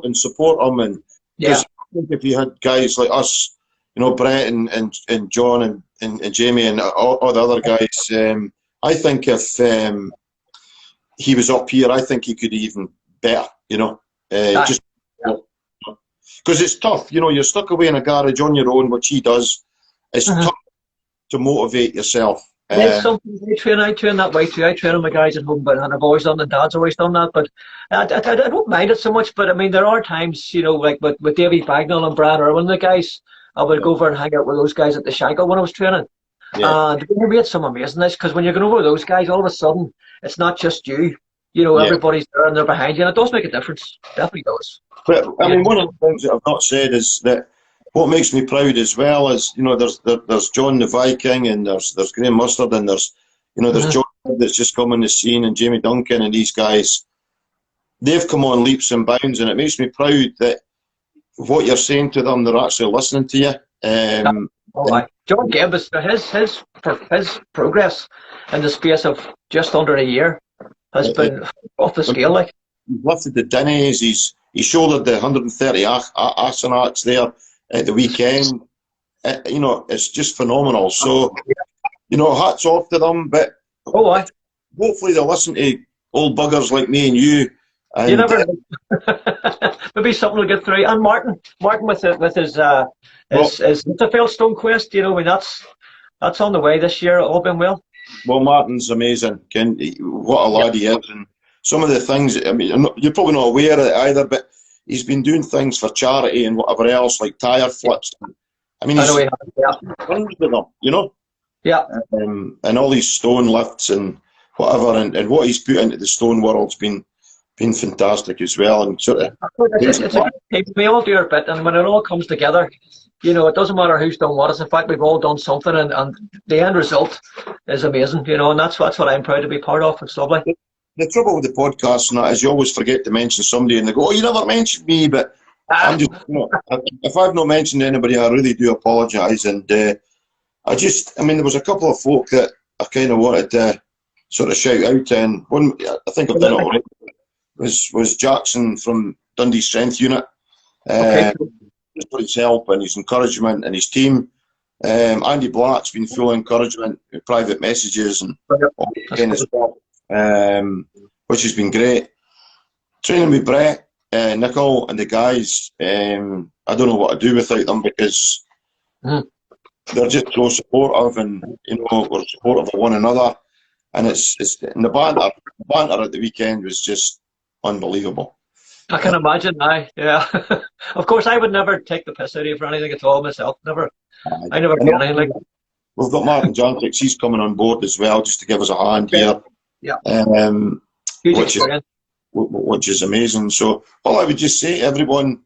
and support him. And because I think if you had guys like us, you know, Brett and John and Jamie and all the other guys, I think if he was up here, I think he could even better, you know. Just because it's tough, you know, you're stuck away in a garage on your own, which he does. It's tough to motivate yourself. That's something I train that way too. I train on my guys at home, but and I've always done, and Dad's always done that. But I don't mind it so much. But I mean, there are times, like with Davy Bagnall and Brad Irwin, the guys, I would go over and hang out with those guys at the Shankill when I was training. Yeah. And we had some amazingness, because when you're going over with those guys, all of a sudden it's not just you. Everybody's there and they're behind you, and it does make a difference. Definitely does. But I mean, one of the things that I've not said is that what makes me proud as well is, there's John the Viking, and there's Graham Mustard, and there's John that's just come on the scene, and Jamie Duncan, and these guys. They've come on leaps and bounds, and it makes me proud that what you're saying to them, they're actually listening to you. John Gibb, his progress in the space of just under a year has been off the scale. Like, he's lifted the dinnies, he shouldered the 130 asanaks there at the weekend. It's just phenomenal. So, hats off to them. But hopefully they'll listen to old buggers like me and you. And, you never maybe something will get through. And Martin with his the failed Stone Quest. I mean, that's on the way this year. All been well. Well, Martin's amazing. What a lad he is, and some of the things. I mean, you're probably not aware of it either, but he's been doing things for charity and whatever else, like tyre flips. I mean, he's hundreds of them, Yeah. And all these stone lifts and whatever, and what he's put into the stone world's been fantastic as well. And sort of, we all do our bit, and when it all comes together, it doesn't matter who's done what. It's the fact we've all done something, and the end result is amazing. And that's what I'm proud to be part of. It's lovely. The trouble with the podcast and that is you always forget to mention somebody, and they go, "Oh, you never mentioned me." But I'm just, if I've not mentioned anybody, I really do apologise. And there was a couple of folk that I kind of wanted to sort of shout out to, and one, I think I've done it already, was Jackson from Dundee Strength Unit. Just for his help and his encouragement, and his team. Andy Black's been full of encouragement, private messages and all that kind of stuff. Which has been great. Training with Brett, Nicol, and the guys, I don't know what to do without them, because they're just so supportive, and we're supportive of one another. And and the banter at the weekend was just unbelievable. I can imagine now. Yeah. Of course, I would never take the piss out of you for anything at all myself. Never. I never do anything like that. We've got Martin Jantrix. He's coming on board as well, just to give us a hand here. Yeah. Which is amazing. So all I would just say to everyone,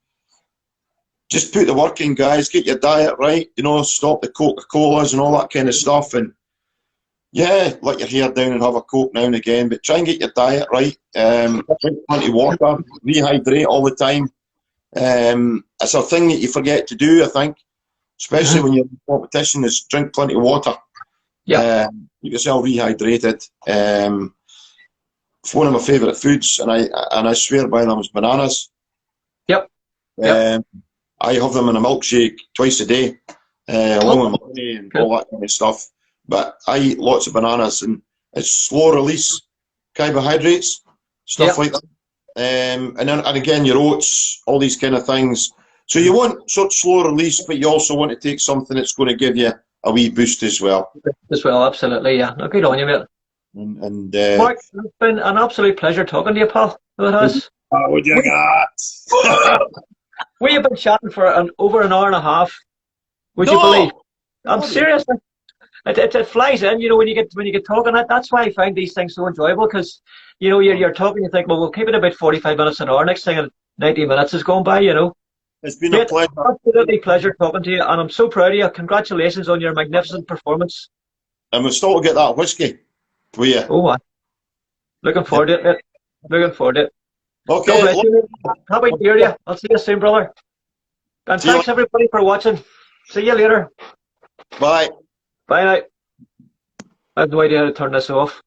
just put the work in, guys. Get your diet right. Stop the Coca-Colas and all that kind of stuff. And let your hair down and have a Coke now and again. But try and get your diet right. Drink plenty of water. Rehydrate all the time. It's a thing that you forget to do, I think. Especially when you're in competition, is drink plenty of water. Yeah. Keep yourself rehydrated. One of my favourite foods, and I swear by them, is bananas. Yep. I have them in a milkshake twice a day, along with honey and all that kind of stuff. But I eat lots of bananas, and it's slow release carbohydrates, stuff like that. And again, your oats, all these kind of things. So you want sort of slow release, but you also want to take something that's going to give you a wee boost as well. Absolutely, yeah. No, good on you, mate. And Mark, it's been an absolute pleasure talking to you, pal. It has. How would you got? We have been chatting for over an hour and a half. Would you believe? I'm serious. It flies in, when you get talking. That's why I find these things so enjoyable, because you're talking, you think, well, we'll keep it about 45 minutes an hour. Next thing, 90 minutes is going by. It's been a pleasure. Absolutely pleasure talking to you, and I'm so proud of you. Congratulations on your magnificent performance. And we'll still get that whiskey for you. Oh, man. Looking forward to it. Looking forward to it. Okay. Happy to hear you. I'll see you soon, brother. And thanks everybody for watching. See you later. Bye. Bye now. I have no idea how to turn this off.